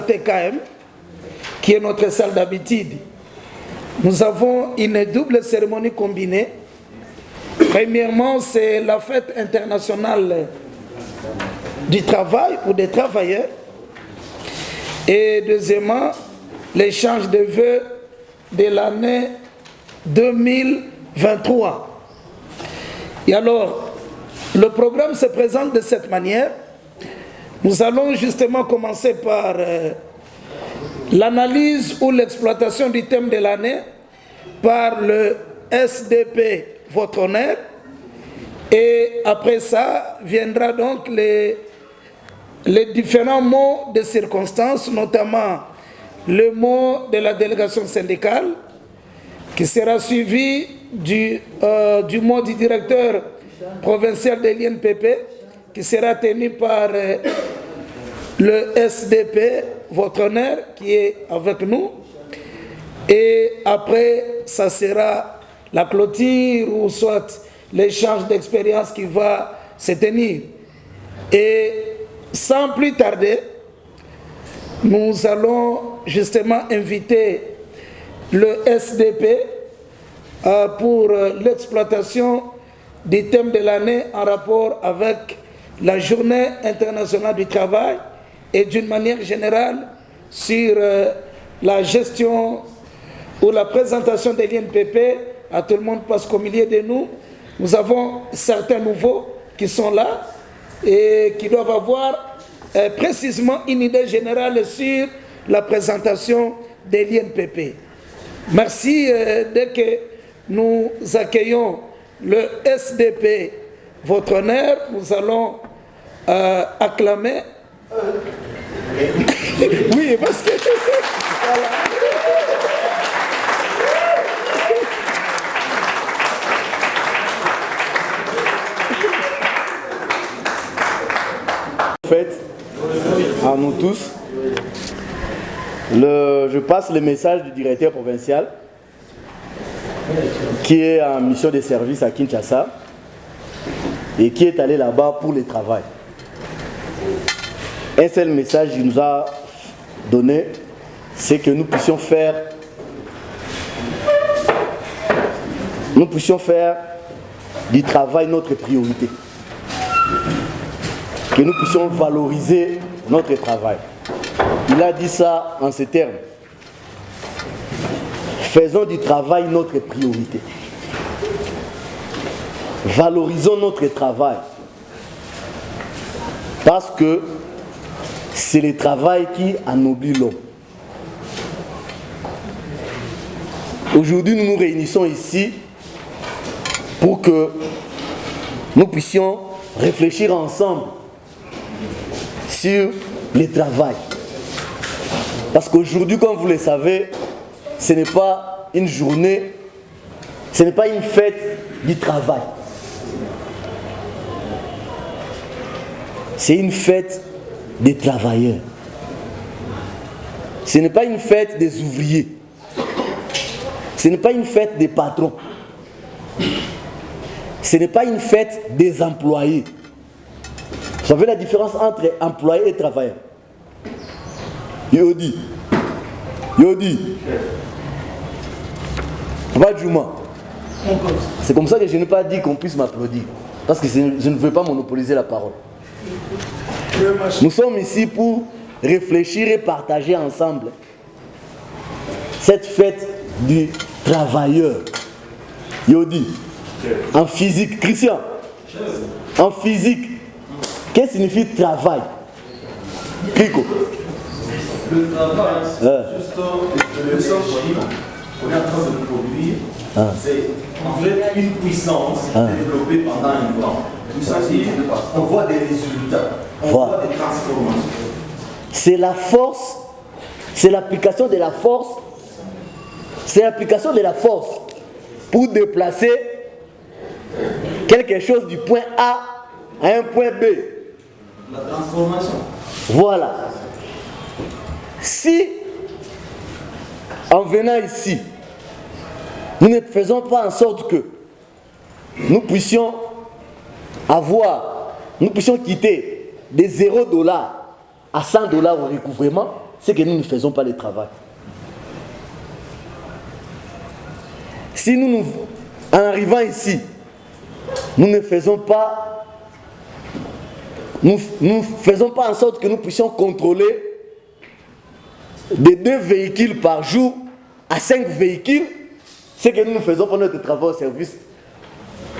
salle TKM, qui est notre salle d'habitude, nous avons une double cérémonie combinée. Premièrement, c'est la fête internationale du travail ou des travailleurs. Et deuxièmement, l'échange de vœux de l'année 2023. Et alors, le programme se présente de cette manière. Nous allons justement commencer par l'analyse ou l'exploitation du thème de l'année par le SDP Votre Honneur. Et après ça, viendra donc les différents mots de circonstances, notamment le mot de la délégation syndicale, qui sera suivi du mot du directeur provincial de l'INPP, qui sera tenu par le SDP, votre honneur, qui est avec nous. Et après, ça sera la clôture ou soit l'échange d'expérience qui va se tenir. Et sans plus tarder, nous allons justement inviter le SDP pour l'exploitation des thèmes de l'année en rapport avec la Journée internationale du travail et d'une manière générale sur la gestion ou la présentation de l'INPP à tout le monde, parce qu'au milieu de nous, nous avons certains nouveaux qui sont là et qui doivent avoir précisément une idée générale sur la présentation de l'INPP. Merci. Dès que nous accueillons le SDP, votre honneur, nous allons acclamer. Oui, parce que... Voilà. En fait, à nous tous, je passe le message du directeur provincial qui est en mission de service à Kinshasa et qui est allé là-bas pour le travail. Un seul message qu'il nous a donné, c'est que nous puissions faire du travail notre priorité. Que nous puissions valoriser notre travail. Il a dit ça en ces termes. Faisons du travail notre priorité. Valorisons notre travail. Parce que c'est le travail qui anoblit l'homme. Aujourd'hui, nous nous réunissons ici pour que nous puissions réfléchir ensemble sur le travail. Parce qu'aujourd'hui, comme vous le savez, ce n'est pas une journée, ce n'est pas une fête du travail. C'est une fête des travailleurs. Ce n'est pas une fête des ouvriers. Ce n'est pas une fête des patrons. Ce n'est pas une fête des employés. Vous savez la différence entre employé et travailleur? Yodi. C'est comme ça que je n'ai pas dit qu'on puisse m'applaudir. Parce que je ne veux pas monopoliser la parole. Nous sommes ici pour réfléchir et partager ensemble cette fête du travailleur. Yodi. En physique. Christian. En physique. Qu'est-ce que signifie travail? Kiko. Le travail, c'est juste le sens qu'on est en train de produire. C'est en fait une puissance développée pendant un temps. On voit des résultats, on voit des transformations. C'est la force, c'est l'application de la force, c'est l'application de la force pour déplacer quelque chose du point A à un point B. La transformation. Voilà. Si, en venant ici, nous ne faisons pas en sorte que nous puissions quitter des $0 à $100 au recouvrement, c'est que nous ne faisons pas le travail. Si en arrivant ici, nous ne faisons pas, nous faisons pas en sorte que nous puissions contrôler de 2 véhicules par jour à 5 véhicules, c'est que nous faisons pour notre travail au service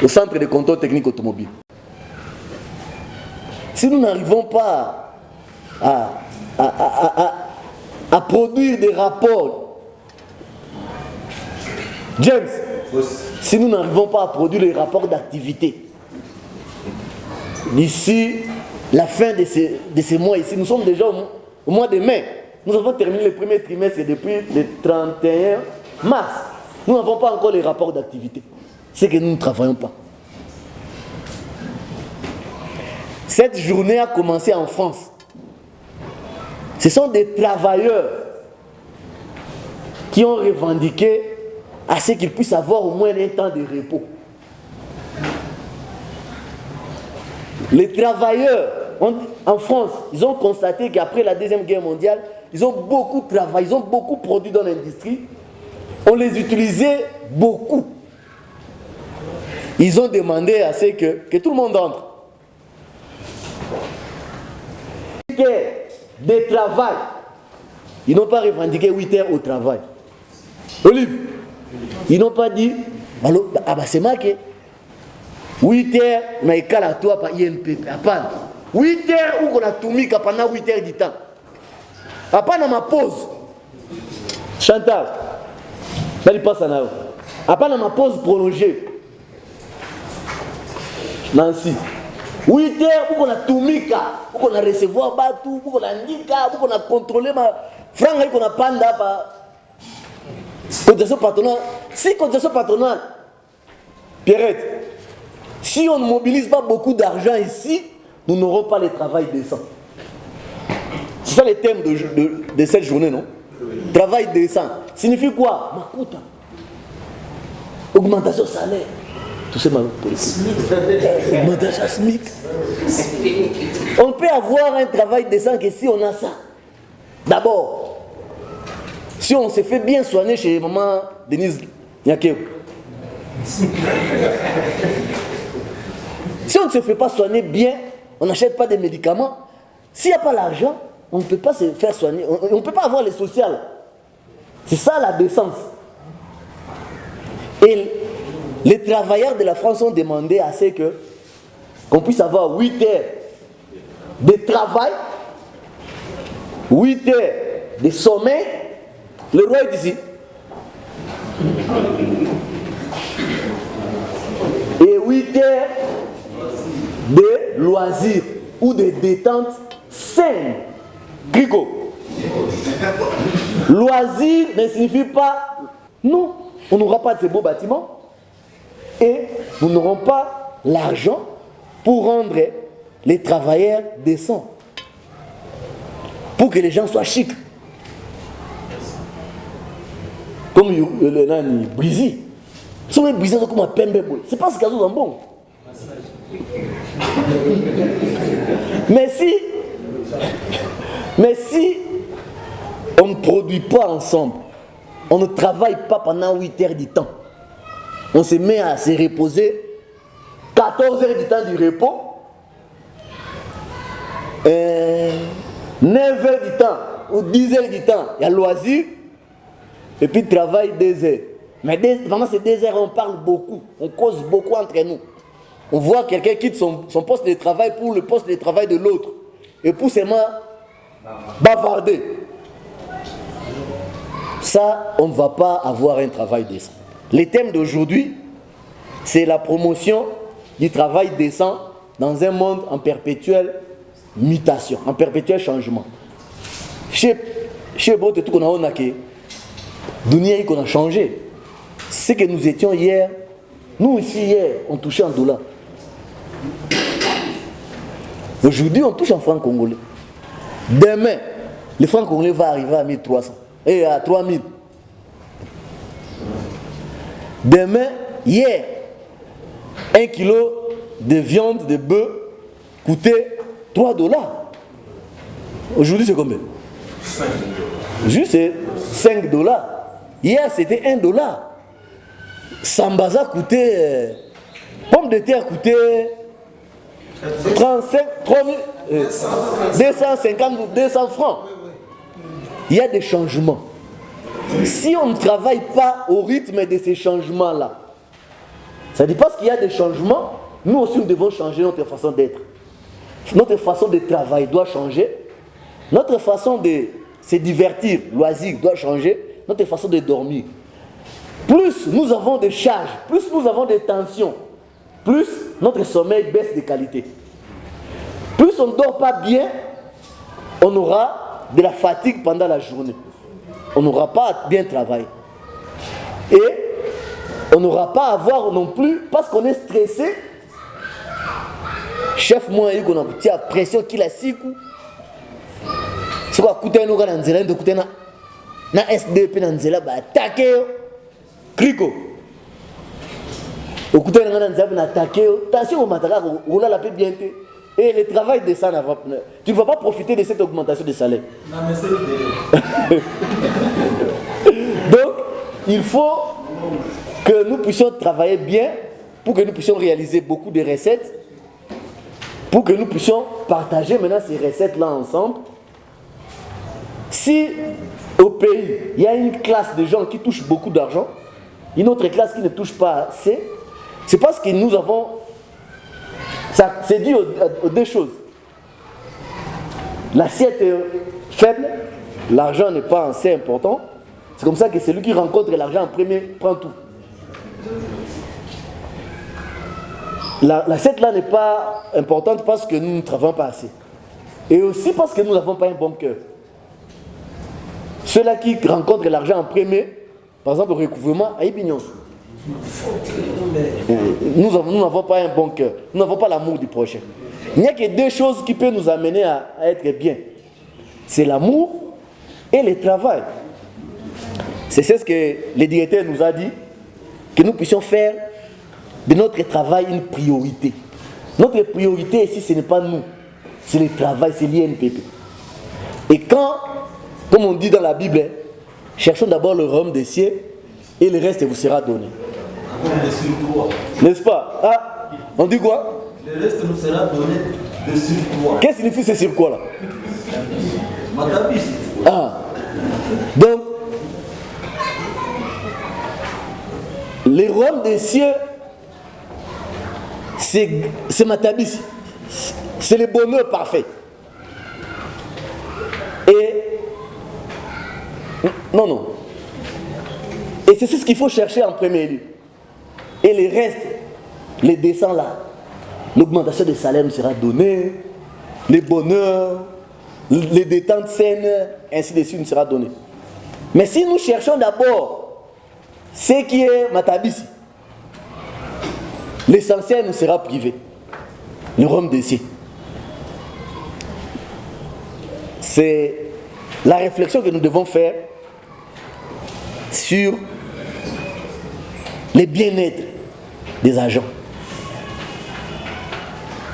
au centre de contrôle technique automobile. Si nous n'arrivons pas à produire des rapports, James, si nous n'arrivons pas à produire les rapports d'activité d'ici la fin de ces mois ici, nous sommes déjà au mois de mai. Nous avons terminé le premier trimestre depuis le 31 mars. Nous n'avons pas encore les rapports d'activité. C'est que nous ne travaillons pas. Cette journée a commencé en France. Ce sont des travailleurs qui ont revendiqué à ce qu'ils puissent avoir au moins un temps de repos. Les travailleurs en France, ils ont constaté qu'après la Deuxième Guerre mondiale, ils ont beaucoup travaillé, ils ont beaucoup produit dans l'industrie. On les utilisait beaucoup. Ils ont demandé à ce que tout le monde entre. De travail. Ils n'ont pas revendiqué 8 heures au travail. Olive, ils n'ont pas dit, c'est marqué. 8 heures, on a écalé à toi par INPP. 8 heures où on a tout mis pendant 8 heures du temps. Après, dans ma pause, Chantal, il passe en avant. Après, dans ma pause prolongée, Nancy, 8 heures où on a tout mis, où on a recevoir tout, où on a dit, où on a contrôlé ma franc, où on a panda par cotisation patronale. Si cotisation patronale, Pierrette, si on ne mobilise pas beaucoup d'argent ici, nous n'aurons pas le travail décent. C'est ça le thème de cette journée, non? Travail décent. Signifie quoi? Makuta. Augmentation salaire. Tout ça, augmentation SMIC. On peut avoir un travail décent que si on a ça. D'abord, si on se fait bien soigner chez maman Denise Nyakeo. Si on ne se fait pas soigner bien, on n'achète pas de médicaments. S'il n'y a pas l'argent, on ne peut pas se faire soigner. On ne peut pas avoir le social. C'est ça la décence. Et les travailleurs de la France ont demandé à ce qu'on puisse avoir 8 heures de travail, 8 heures de sommeil. Le roi est ici. Et 8 heures de loisirs ou de détente saine. Grigo. Loisir ne signifie pas non, on n'aura pas de ces beaux bâtiments et nous n'aurons pas l'argent pour rendre les travailleurs décents, pour que les gens soient chics. Comme le nani Brizy. Si on est Brizy, c'est comme un pembe boy. C'est pas ce qu'ils ont bon. Mais si on ne produit pas ensemble, on ne travaille pas pendant 8 heures du temps, on se met à se reposer 14 heures du temps du repos, 9 heures du temps ou 10 heures du temps, il y a loisir, et puis travail 2 heures. Mais vraiment ces 2 heures, on parle beaucoup, on cause beaucoup entre nous. On voit quelqu'un quitte son poste de travail pour le poste de travail de l'autre. Et pour seulement bavarder. Ça, on ne va pas avoir un travail décent. Le thème d'aujourd'hui, c'est la promotion du travail décent dans un monde en perpétuelle mutation, en perpétuel changement. Chez Bote, tout qu'on a que Dunia qu'on a changé. C'est que nous étions hier, nous ici hier, on touchait en dollars. Aujourd'hui, on touche en francs congolais. Demain, le franc congolais va arriver à 1300 et à 3000. Demain, hier, 1 kilo de viande de bœuf coûtait $3. Aujourd'hui, c'est combien? Juste 5 dollars. Hier, c'était 1 dollar. Sambaza coûtait... pomme de terre coûtait 250 francs. Il y a des changements. Si on ne travaille pas au rythme de ces changements-là, ça dit parce qu'il y a des changements, nous aussi nous devons changer notre façon d'être. Notre façon de travailler doit changer. Notre façon de se divertir, loisir, doit changer. Notre façon de dormir. Plus nous avons de charges, plus nous avons de tensions, plus notre sommeil baisse de qualité. Plus on ne dort pas bien, on aura de la fatigue pendant la journée. On n'aura pas à bien travailler. Et on n'aura pas à avoir non plus, parce qu'on est stressé, chef moi, il a une pression qu'il a 6 coups. C'est quoi, écoutez, nous allons écouter na SDP na nzela ba attaquer Kriko. Écoutez, nous allons attaquer. Attention au matériel, on a la paix bien. Et le travail de ça, tu ne vas pas profiter de cette augmentation de salaire. Non, mais c'est donc, il faut que nous puissions travailler bien pour que nous puissions réaliser beaucoup de recettes, pour que nous puissions partager maintenant ces recettes-là ensemble. Si au pays, il y a une classe de gens qui touchent beaucoup d'argent, une autre classe qui ne touche pas assez, c'est parce que nous avons... Ça, c'est dû aux deux choses. L'assiette est faible, l'argent n'est pas assez important. C'est comme ça que celui qui rencontre l'argent en premier prend tout. L'assiette là n'est pas importante parce que nous ne travaillons pas assez. Et aussi parce que nous n'avons pas un bon cœur. Ceux-là qui rencontrent l'argent en premier, par exemple au recouvrement, à Ibignon. Nous n'avons pas un bon cœur. Nous n'avons pas l'amour du prochain. Il n'y a que deux choses qui peuvent nous amener à être bien. C'est l'amour et le travail. C'est ce que le directeur nous a dit, que nous puissions faire de notre travail une priorité. Notre priorité ici, ce n'est pas nous, c'est le travail, c'est l'INPP. Et quand, comme on dit dans la Bible, cherchons d'abord le royaume des cieux et le reste vous sera donné. N'est-ce pas? Ah, on dit quoi? Le reste nous sera donné de surcroît. Qu'est-ce que signifie ce surcroît là? Matabis. Ah, donc, le royaume des cieux, c'est Matabis. C'est le bonheur parfait. Et, non. Et c'est ce qu'il faut chercher en premier lieu. Et le reste, les descends là, l'augmentation des salaires nous sera donnée, les bonheurs, les détentes saines, ainsi de suite nous sera donné. Mais si nous cherchons d'abord ce qui est Matabisi, l'essentiel nous sera privé, le royaume des cieux. C'est la réflexion que nous devons faire sur le bien-être des agents.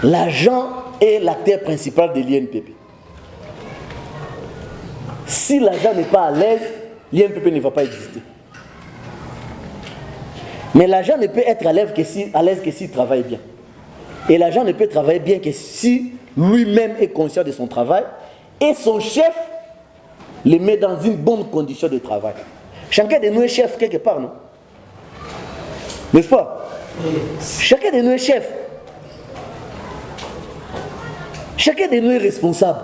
L'agent est l'acteur principal de l'INPP. Si l'agent n'est pas à l'aise, l'INPP ne va pas exister. Mais l'agent ne peut être à l'aise que s'il travaille bien. Et l'agent ne peut travailler bien que si lui-même est conscient de son travail et son chef le met dans une bonne condition de travail. Chacun de nous est chef quelque part, non? N'est-ce pas? Chacun de nous est chef. Chacun de nous est responsable.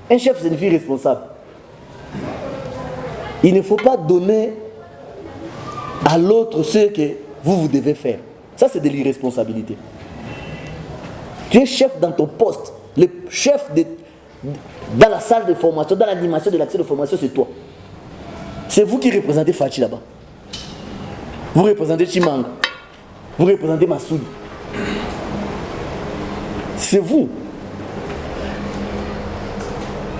Un chef signifie responsable. Il ne faut pas donner à l'autre ce que vous devez faire. Ça, c'est de l'irresponsabilité. Tu es chef dans ton poste. Le chef dans la salle de formation, dans l'animation de l'accès de formation, c'est toi. C'est vous qui représentez Fachi là-bas. Vous représentez Chimanga. Vous représentez Massoud. C'est vous.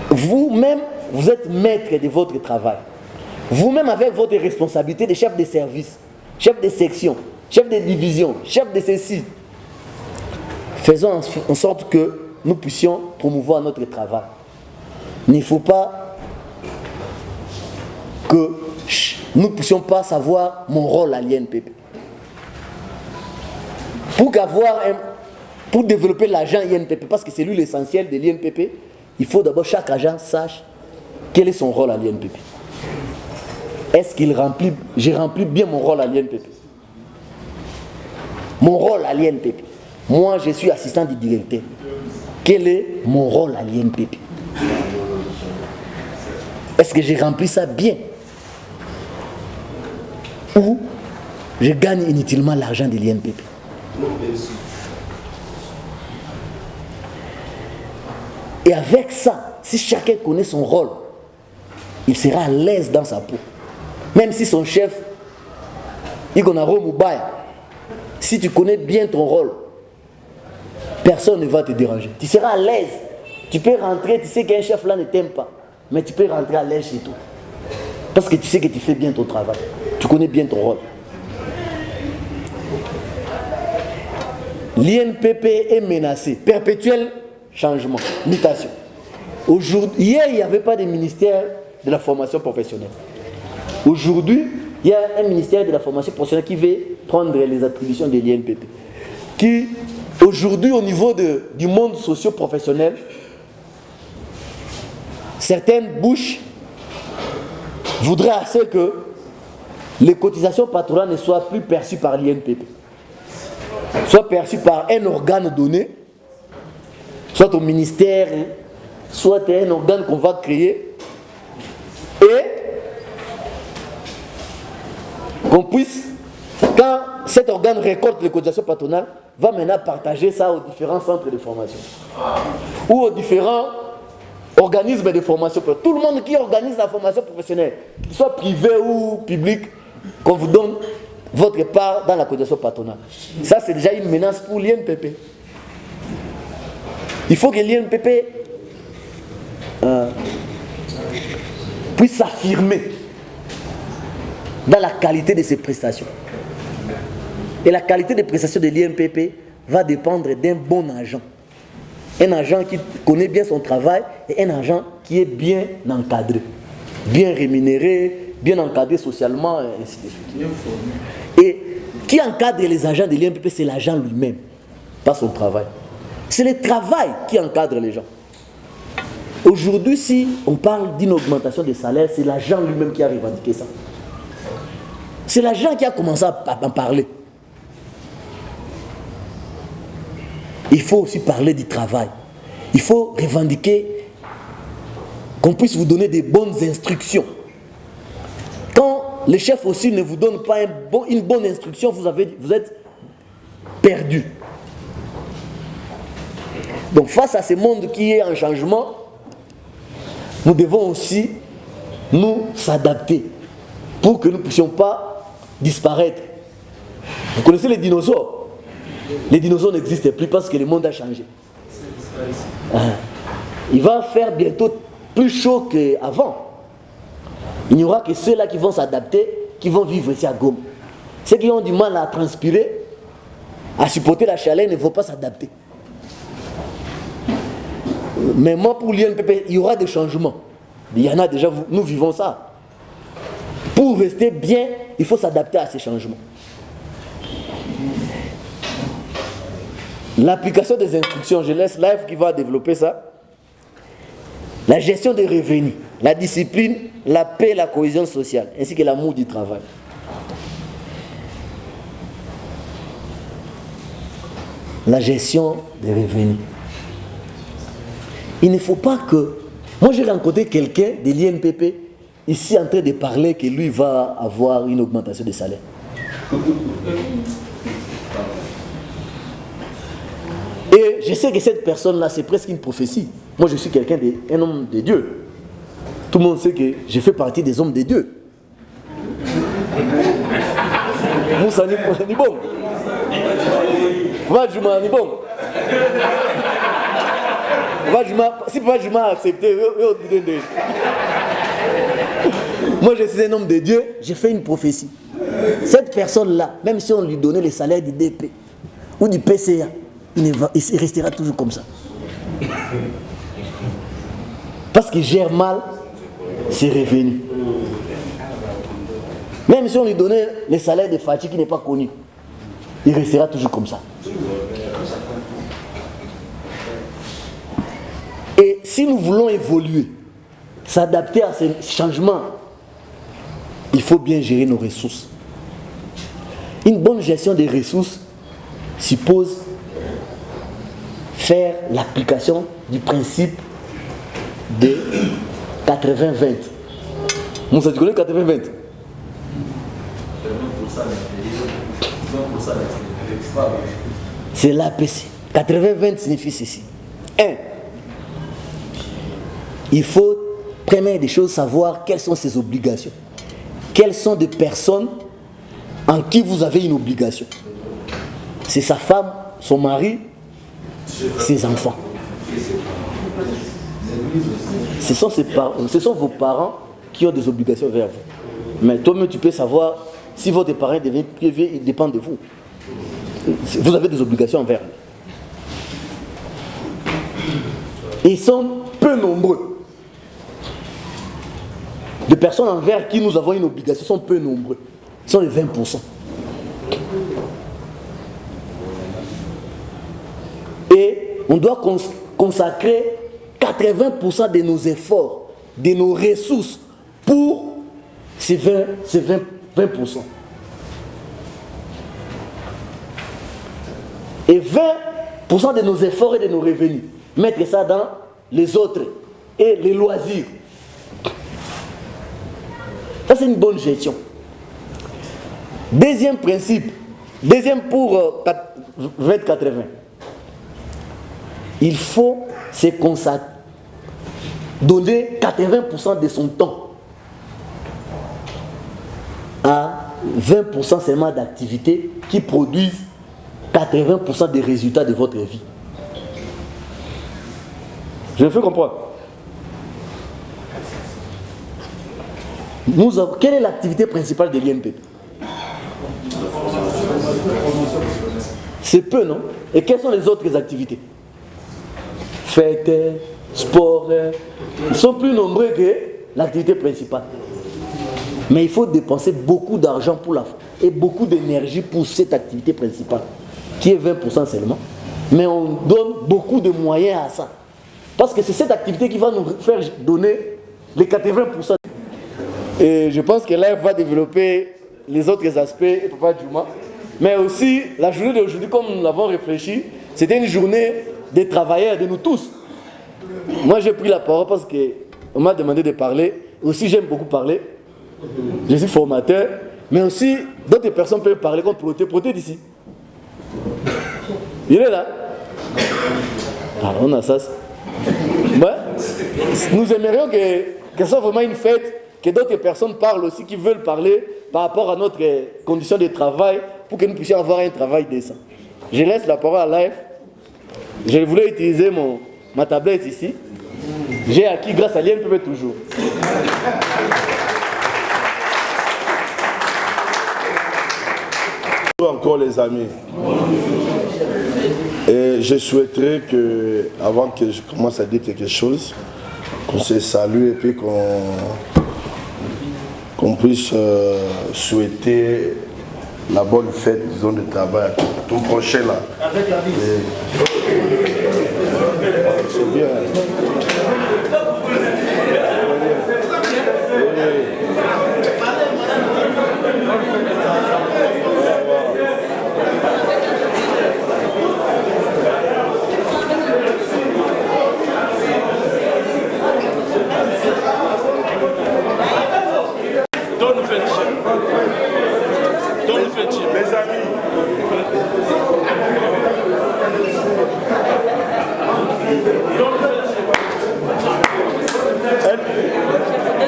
Vous-même, vous êtes maître de votre travail. Vous-même avec votre responsabilité de chef de service, chef de section, chef de division, chef de ceci. Faisons en sorte que nous puissions promouvoir notre travail. Il ne faut pas que nous ne puissions pas savoir mon rôle à l'INPP. Pour développer l'agent INPP, parce que c'est lui l'essentiel de l'INPP, il faut d'abord que chaque agent sache quel est son rôle à l'INPP. Est-ce qu'il remplit, j'ai rempli bien mon rôle à l'INPP? Mon rôle à l'INPP. Moi, je suis assistant du directeur. Quel est mon rôle à l'INPP? Est-ce que j'ai rempli ça bien? Ou je gagne inutilement l'argent de l'INPP? Et avec ça, si chacun connaît son rôle, il sera à l'aise dans sa peau. Même si son chef, il connaît Romubaya, si tu connais bien ton rôle, personne ne va te déranger. Tu seras à l'aise. Tu peux rentrer, tu sais qu'un chef là ne t'aime pas, mais tu peux rentrer à l'aise chez toi. Parce que tu sais que tu fais bien ton travail. Tu connais bien ton rôle. L'INPP est menacé. Perpétuel changement, mutation. Hier, il n'y avait pas de ministère de la formation professionnelle. Aujourd'hui, il y a un ministère de la formation professionnelle qui veut prendre les attributions de l'INPP. Qui, aujourd'hui, au niveau du monde socio-professionnel, certaines bouches voudraient assez que les cotisations patronales ne soient plus perçues par l'INPP, soient perçues par un organe donné, soit au ministère, soit un organe qu'on va créer, et qu'on puisse, quand cet organe récolte les cotisations patronales, va maintenant partager ça aux différents centres de formation ou aux différents organismes de formation. Tout le monde qui organise la formation professionnelle, qu'il soit privé ou public, qu'on vous donne votre part dans la cotisation patronale. Ça, c'est déjà une menace pour l'INPP. Il faut que l'INPP puisse s'affirmer dans la qualité de ses prestations. Et la qualité des prestations de l'INPP va dépendre d'un bon agent. Un agent qui connaît bien son travail et un agent qui est bien encadré, bien rémunéré, bien encadré socialement, et ainsi de suite. Et qui encadre les agents de l'INPP, c'est l'agent lui-même, pas son travail. C'est le travail qui encadre les gens. Aujourd'hui, si on parle d'une augmentation des salaires, c'est l'agent lui-même qui a revendiqué ça. C'est l'agent qui a commencé à en parler. Il faut aussi parler du travail. Il faut revendiquer qu'on puisse vous donner des bonnes instructions. Quand le chef aussi ne vous donne pas une bonne instruction, vous êtes perdu. Donc face à ce monde qui est en changement, nous devons aussi nous s'adapter pour que nous ne puissions pas disparaître. Vous connaissez les dinosaures? Les dinosaures n'existent plus parce que le monde a changé. Il va faire bientôt plus chaud qu'avant. Il n'y aura que ceux-là qui vont s'adapter, qui vont vivre ici à Goma. Ceux qui ont du mal à transpirer, à supporter la chaleur, ne vont pas s'adapter. Mais moi, pour l'INPP, il y aura des changements. Il y en a déjà, nous vivons ça. Pour rester bien, il faut s'adapter à ces changements. L'application des instructions, je laisse Live qui va développer ça. La gestion des revenus, la discipline, la paix, la cohésion sociale, ainsi que l'amour du travail. La gestion des revenus. Il ne faut pas que... Moi, j'ai rencontré quelqu'un de l'INPP ici en train de parler que lui va avoir une augmentation de salaire. Et je sais que cette personne-là, c'est presque une prophétie. Moi, je suis un homme de Dieu. Tout le monde sait que je fais partie des hommes de Dieu. Moussa ni bon. Vajuma ni bon. Si Vajuma a accepté, moi je suis un homme de Dieu, j'ai fait une prophétie. Cette personne-là, même si on lui donnait le salaire du DP ou du PCA, il restera toujours comme ça. Parce qu'il gère mal ses revenus. Même si on lui donnait le salaire de Fatih qui n'est pas connu, il restera toujours comme ça. Et si nous voulons évoluer, s'adapter à ces changements, il faut bien gérer nos ressources. Une bonne gestion des ressources suppose faire l'application du principe de 80-20. Moussa, tu connais 80-20? C'est l'APC. 80-20 signifie ceci. 1. Il faut, première des choses, savoir quelles sont ses obligations. Quelles sont des personnes en qui vous avez une obligation. C'est sa femme, son mari, ses enfants. Ce sont vos parents qui ont des obligations vers vous. Mais toi-même, tu peux savoir si votre parent devient privé, il dépend de vous. Vous avez des obligations envers eux. Ils sont peu nombreux. Les personnes envers qui nous avons une obligation sont peu nombreux. Ce sont les 20%. Et on doit consacrer 80% de nos efforts, de nos ressources pour ces 20%. Et 20% de nos efforts et de nos revenus, mettre ça dans les autres et les loisirs. Ça, c'est une bonne gestion. Deuxième principe, pour 20-80. Il faut se consacrer, donner 80% de son temps à 20% seulement d'activités qui produisent 80% des résultats de votre vie. Je me fais comprendre. Quelle est l'activité principale de l'INPP? C'est peu, non? Et quelles sont les autres activités? Fêtes, sport, ils sont plus nombreux que l'activité principale. Mais il faut dépenser beaucoup d'argent et beaucoup d'énergie pour cette activité principale, qui est 20% seulement. Mais on donne beaucoup de moyens à ça. Parce que c'est cette activité qui va nous faire donner les 80%. Et je pense que là, elle va développer les autres aspects, et Papa Djouma. Mais aussi, la journée d'aujourd'hui, comme nous l'avons réfléchi, c'était une journée des travailleurs, de nous tous. Moi, j'ai pris la parole parce qu'on m'a demandé de parler. Aussi, j'aime beaucoup parler. Je suis formateur. Mais aussi, d'autres personnes peuvent parler comme Proté d'ici. Il est là. Alors, on a ça. Ouais. Nous aimerions que ce soit vraiment une fête, que d'autres personnes parlent aussi, qui veulent parler par rapport à notre condition de travail, pour que nous puissions avoir un travail décent. Je laisse la parole à Life. Je voulais utiliser ma tablette ici. J'ai acquis grâce à l'INPP toujours. Encore les amis. Et je souhaiterais que, avant que je commence à dire quelque chose, qu'on se salue et puis qu'on puisse souhaiter la bonne fête, disons, de travail à ton prochain là. Avec la vie. C'est bien. Mes amis,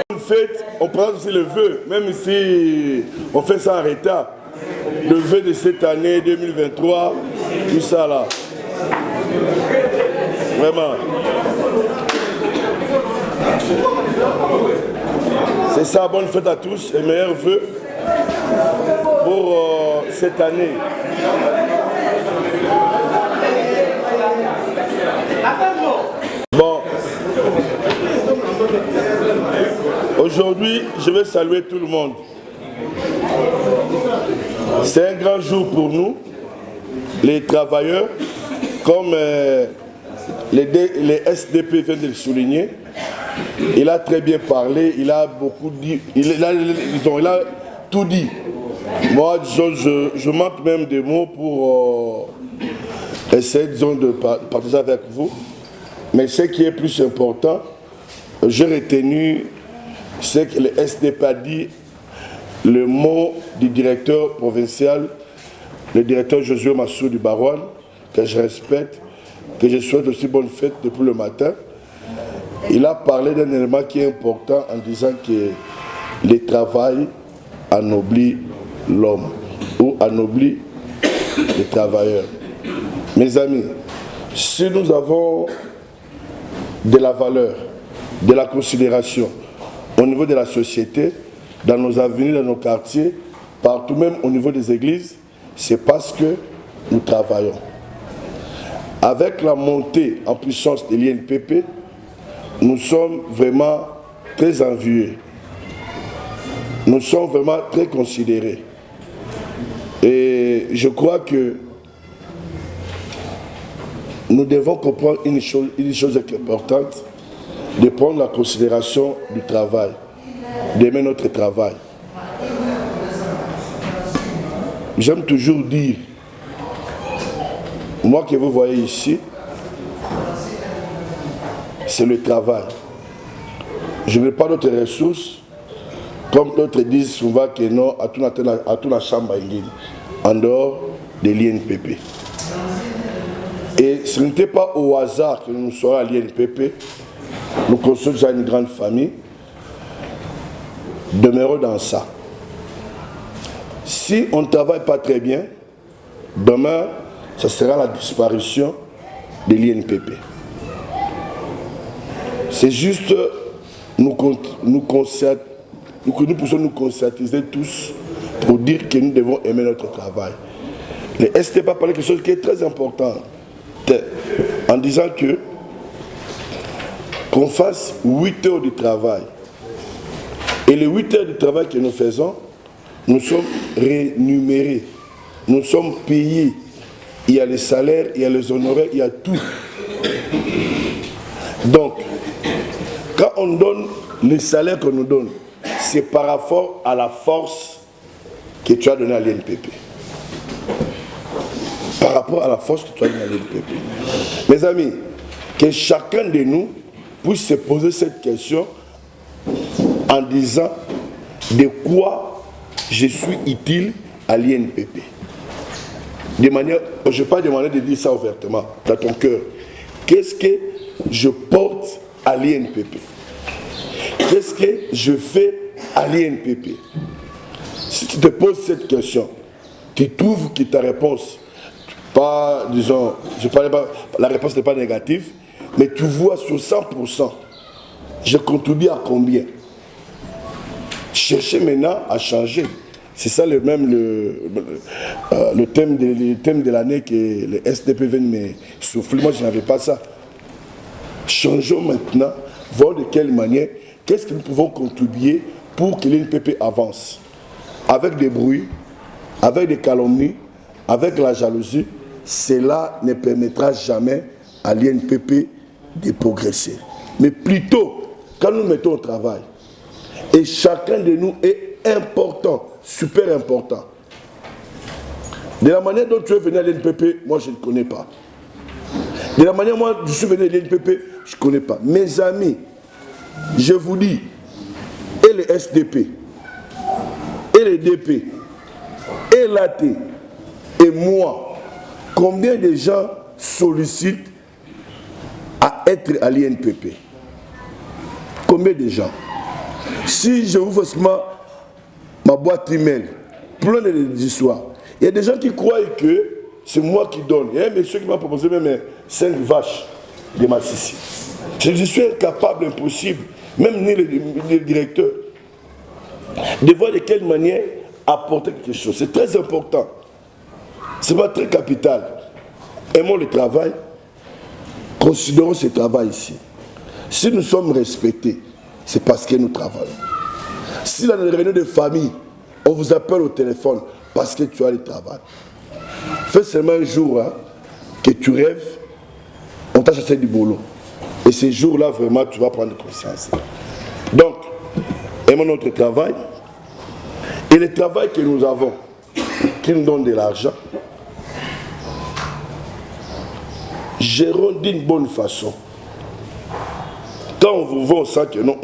une fête, on prend aussi le vœu, même si on fait ça en retard. Le vœu de cette année 2023, tout ça là. Vraiment. C'est ça, bonne fête à tous et meilleurs vœux pour cette année. Bon, aujourd'hui, je vais saluer tout le monde. C'est un grand jour pour nous, les travailleurs, comme les SDP viennent de le souligner. Il a très bien parlé, il a beaucoup dit, il a tout dit. Moi, disons, je manque même des mots pour essayer, disons, de partager avec vous. Mais ce qui est plus important, j'ai retenu ce que le SDP a dit, le mot du directeur provincial, le directeur Josué Massou du Barouane, que je respecte, que je souhaite aussi bonne fête depuis le matin. Il a parlé d'un élément qui est important en disant que le travail anoblit l'homme ou anoblit les travailleurs. Mes amis, si nous avons de la valeur, de la considération au niveau de la société, dans nos avenues, dans nos quartiers, partout même au niveau des églises, c'est parce que nous travaillons. Avec la montée en puissance de l'INPP, nous sommes vraiment très envieux. Nous sommes vraiment très considérés. Et je crois que nous devons comprendre une chose importante, de prendre la considération du travail, d'aimer notre travail. J'aime toujours dire, moi que vous voyez ici, c'est le travail. Je n'ai pas d'autres ressources, comme d'autres disent souvent que non, à toute la chambre en dehors de l'INPP. Et ce n'était pas au hasard que nous sommes à l'INPP. Nous construisons déjà une grande famille. Demeurons dans ça. Si on ne travaille pas très bien, demain, ce sera la disparition de l'INPP. C'est juste nous pouvons nous conscientiser tous pour dire que nous devons aimer notre travail. Le STP a parlé de quelque chose qui est très important, en disant qu'on fasse 8 heures de travail. Et les 8 heures de travail que nous faisons, nous sommes rémunérés, nous sommes payés. Il y a les salaires, il y a les honoraires, il y a tout. Donc, quand on donne les salaires qu'on nous donne, c'est par rapport à la force que tu as donnée à l'INPP. Par rapport à la force que tu as donnée à l'INPP. Mes amis, que chacun de nous puisse se poser cette question en disant de quoi je suis utile à l'INPP. De manière, je ne vais pas demander de dire ça ouvertement, dans ton cœur. Qu'est-ce que je porte à l'INPP? Qu'est-ce que je fais à l'INPP? Si tu te poses cette question, tu trouves que ta réponse, pas, disons, la réponse n'est pas négative, mais tu vois sur 100%, je contribue à combien? Chercher maintenant à changer. C'est ça le thème de l'année que les SDP viennent me souffler. Moi, je n'avais pas ça. Changeons maintenant, voir de quelle manière, qu'est-ce que nous pouvons contribuer pour que l'INPP avance. Avec des bruits, avec des calomnies, avec la jalousie, cela ne permettra jamais à l'INPP de progresser. Mais plutôt, quand nous mettons au travail, et chacun de nous est important, super important. De la manière dont tu es venu à l'INPP, moi je ne connais pas. De la manière dont moi je suis venu à l'INPP, je ne connais pas. Mes amis, je vous dis, et les SDP, et les DP, et l'AT, et moi, combien de gens sollicitent à être à l'INPP? Combien de gens? Si je vous fais seulement ma boîte email, plein d'histoires, il y a des gens qui croient que c'est moi qui donne. Il y a un monsieur qui m'a proposé même 5 vaches de Massissi. Je suis incapable, impossible, même ni le directeur, de voir de quelle manière apporter quelque chose. C'est très important. Ce n'est pas très capital. Aimons le travail, considérons ce travail ici. Si nous sommes respectés, c'est parce que nous travaillons. Si dans les réunions de famille, On vous appelle au téléphone parce que tu as le travail. Fais seulement un jour hein, que tu rêves, on t'a chassé du boulot. Et ces jours-là, vraiment, tu vas prendre conscience. Donc, aimons notre travail. Et le travail que nous avons, qui nous donne de l'argent, gérons d'une bonne façon. Quand on vous voit, on sent que non,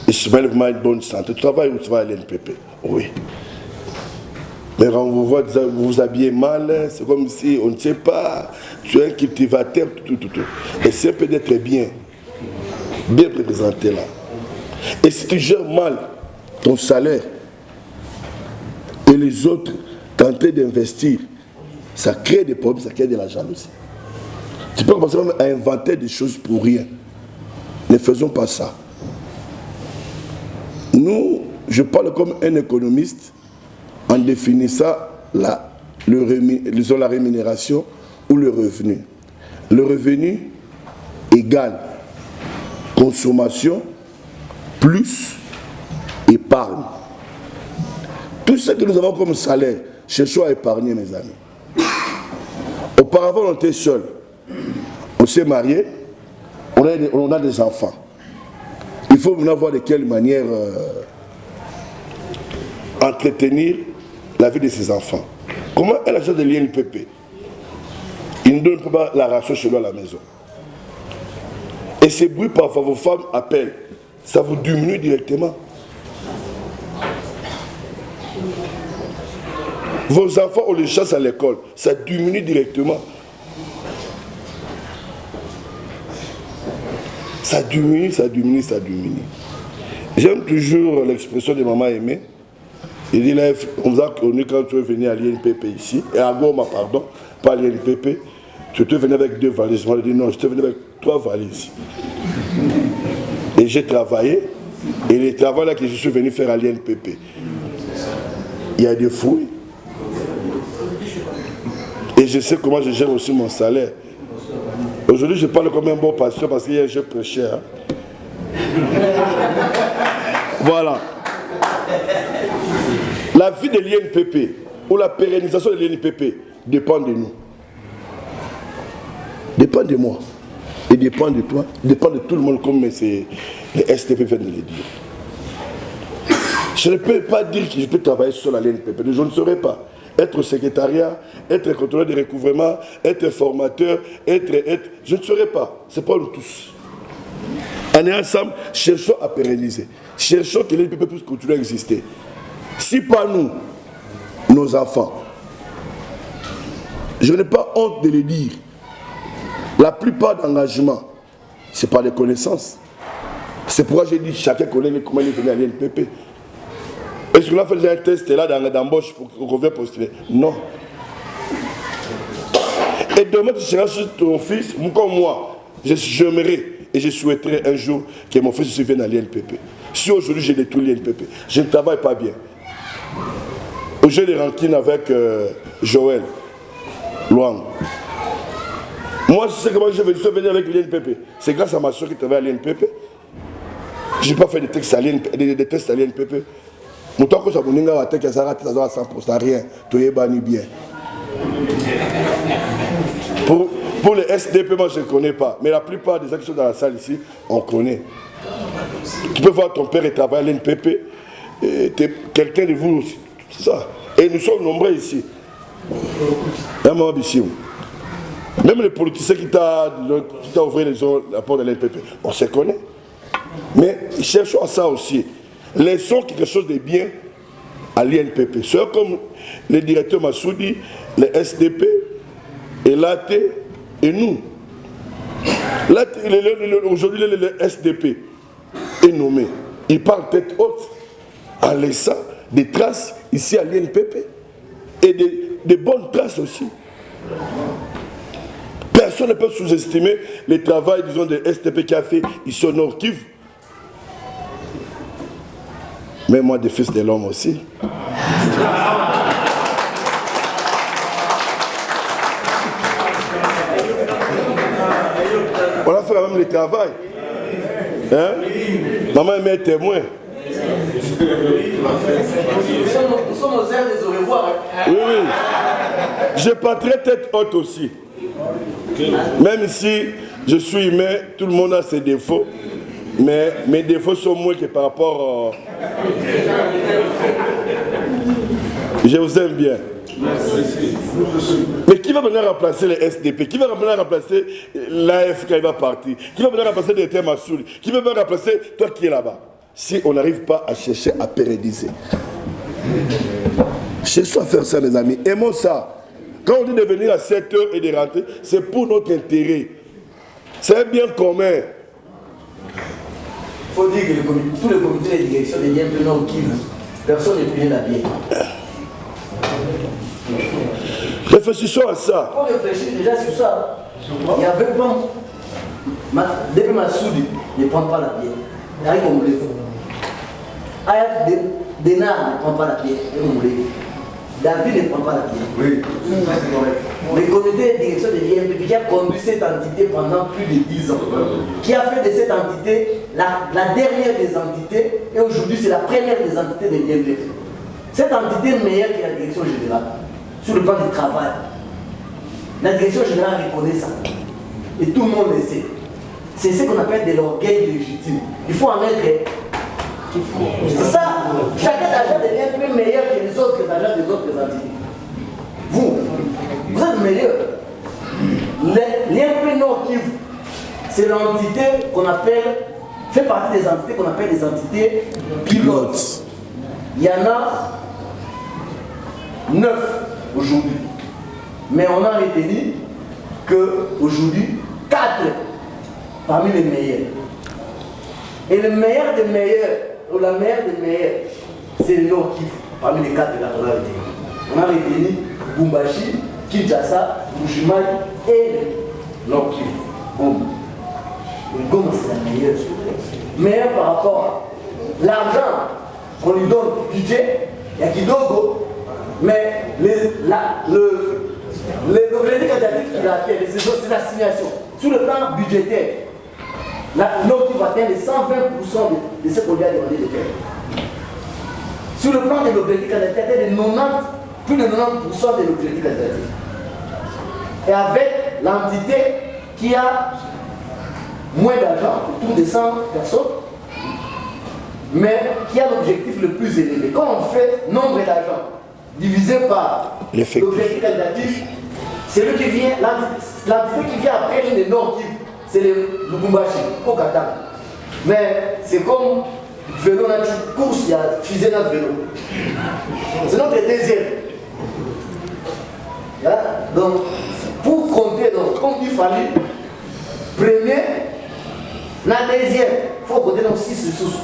il se met vraiment une bonne santé. Tu travailles où tu vas à l'NPP? Oui. Mais quand on vous voit, vous vous habillez mal, c'est comme si on ne sait pas, tu es un cultivateur, tout. Et c'est peut-être bien représenté là. Et si tu gères mal ton salaire et les autres tentent d'investir, ça crée des problèmes, ça crée de la jalousie. Tu peux commencer même à inventer des choses pour rien. Ne faisons pas ça. Nous, je parle comme un économiste en définissant la rémunération ou le revenu. Le revenu égale consommation plus épargne. Tout ce que nous avons comme salaire, cherchons à épargner, mes amis. Auparavant, on était seuls. On s'est mariés, on a des enfants. Il faut maintenant voir de quelle manière entretenir la vie de ses enfants. Comment elle achète de l'INPP? Il ne donne pas la ration chez lui à la maison. Et ces bruits, parfois, vos femmes appellent. Ça vous diminue directement. Vos enfants, on les chasse à l'école. Ça diminue directement. Ça diminue. J'aime toujours l'expression de maman aimée. Il dit là, on vous a connu quand tu es venu à l'INPP ici, et à Goma, pardon, pas à l'INPP, tu te venais avec 2 valises. Moi, je dis non, je te venais avec 3 valises. Et j'ai travaillé, et les travaux là que je suis venu faire à l'INPP, il y a des fruits. Et je sais comment je gère aussi mon salaire. Aujourd'hui, je parle comme un bon pasteur parce qu'hier, je prêchais. Hein. Voilà. La vie de l'INPP ou la pérennisation de l'INPP dépend de nous. Dépend de moi. Et dépend de toi. Dépend de tout le monde comme les STP viennent de le dire. Je ne peux pas dire que je peux travailler seul à l'INPP. Je ne saurais pas. Être secrétariat, être contrôleur de recouvrement, être formateur, je ne saurais pas. C'est pas nous tous. On est ensemble, cherchons à pérenniser. Cherchons que l'INPP puisse continuer à exister. Si pas nous, nos enfants, je n'ai pas honte de le dire, la plupart d'engagements, ce n'est pas des connaissances. C'est pourquoi j'ai dit chacun connaît comment il est venu à l'INPP. Est-ce qu'on a fait un test là d'embauche pour qu'on vienne postuler? Non. Et demain, tu seras chez ton fils, comme moi, j'aimerais et je souhaiterais un jour que mon fils vienne à l'INPP. Si aujourd'hui j'ai détruit l'INPP, je ne travaille pas bien. J'ai des rancines avec Joël Luang. Moi, je sais comment je vais venir avec l'INPP. C'est grâce à ma soeur qui travaille à l'INPP. Je n'ai pas fait des tests à l'INPP. Mon temps que ça vous n'a pas à 100%, rien. Tu es banni bien. Pour les SDP, moi je ne connais pas. Mais la plupart des gens qui sont dans la salle ici, on connaît. Tu peux voir ton père travailler à l'INPP. Quelqu'un de vous aussi. C'est ça. Et nous sommes nombreux ici. Même les politiciens qui t'ont ouvert la porte de l'INPP, on se connaît. Mais cherchons à ça aussi. Laissons quelque chose de bien à l'INPP. C'est comme le directeur Massoudi, les SDP, et l'AT, et nous. Aujourd'hui, le SDP est nommé. Il parle tête haute en laissant des traces ici à l'INPP. Et des bonnes traces aussi. Personne ne peut sous-estimer le travail, disons, de SDP qui a fait ici au Nord Kivu. Mais moi, des fils de l'homme aussi. On a fait quand même le travail. Hein? Maman est témoin. Nous sommes aux airs des au revoir. Oui, oui. Je porterai tête haute aussi. Même si je suis humain, tout le monde a ses défauts. Mais mes défauts sont moins que par rapport... Je vous aime bien. Mais qui va venir remplacer les SDP? Qui va venir remplacer l'AF quand il va partir? Qui va venir remplacer les thèmes Massouli? Qui va venir remplacer toi qui es là-bas? Si on n'arrive pas à chercher à pérenniser. Cherchons à faire ça, les amis. Aimons ça. Quand on dit de venir à 7 heures et de rentrer, c'est pour notre intérêt. C'est un bien commun. Il faut dire que tous les comités de direction deviennent plus non qui personne n'est plus la bière. Réfléchissons à ça. Il faut réfléchir déjà sur ça. Il n'y avait pas. Depuis Massoudi ne prend pas la bière. Il y a comme les Ayat Denar ne prend pas la bière. David ne prend pas la bière. Oui. Le comité de direction de l'IMPP qui a conduit cette entité pendant plus de 10 ans, qui a fait de cette entité la dernière des entités, et aujourd'hui c'est la première des entités de l'IMPP. Cette entité est meilleure que la direction générale, sur le plan du travail. La direction générale reconnaît ça. Et tout le monde le sait. C'est ce qu'on appelle de l'orgueil légitime. Il faut en être. C'est ça. Chacun d'agent devient plus meilleur que les autres agents des autres entités. Vous êtes meilleur. L'IMP Nord Kivu, c'est l'entité qu'on appelle, fait partie des entités qu'on appelle des entités pilotes. Il y en a 9 aujourd'hui. Mais on a retenu qu'aujourd'hui, 4 parmi les meilleurs. Et le meilleur des meilleurs, ou la meilleure des meilleurs, c'est le Nord Kivu, parmi les 4 de la tonalité. On a retenu Bumbashi, Kinshasa, Bujimaï et le Nord Kivu. Goma. Le Goma, c'est la meilleure. Meilleure par rapport à l'argent qu'on lui donne, budget, il y a Kidogo, mais l'objectif quantitatif qu'il a atteint, c'est l'assignation. Sur le plan budgétaire, l'autre va atteindre les 120% de ce qu'on lui a demandé de faire. Sur le plan de l'objectif quantitatif, plus de 90% de l'objectif quantitatif. Et avec l'entité qui a moins d'argent, autour de 100 personnes, mais qui a l'objectif le plus élevé. Quand on fait nombre d'argent divisé par l'objectif qualitatif, c'est lui qui vient, l'entité qui vient après le Nord Kivu, c'est le Lubumbashi, au Qatar. Mais c'est comme vélo, dans une course, il y a fusée dans le vélo. C'est notre deuxième. Là, donc, pour compter, donc, comme il fallait, premier, la deuxième, il faut compter donc 6 ressources.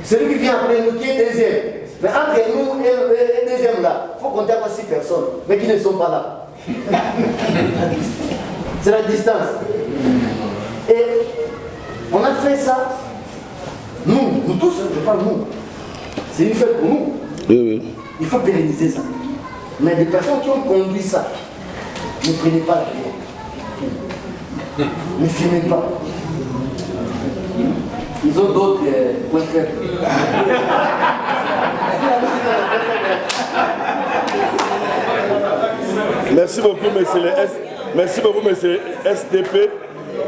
Celui qui vient après nous, qui est deuxième. Mais entre nous et le deuxième là, il faut compter encore 6 personnes, mais qui ne sont pas là. C'est la distance. Et on a fait ça, nous tous, je parle nous. C'est une fête pour nous. Oui. Il faut pérenniser ça. Mais des personnes qui ont conduit ça, ne prenez pas la vie. Ne filmez pas. Ils ont d'autres points faibles. Merci beaucoup, monsieur SDP.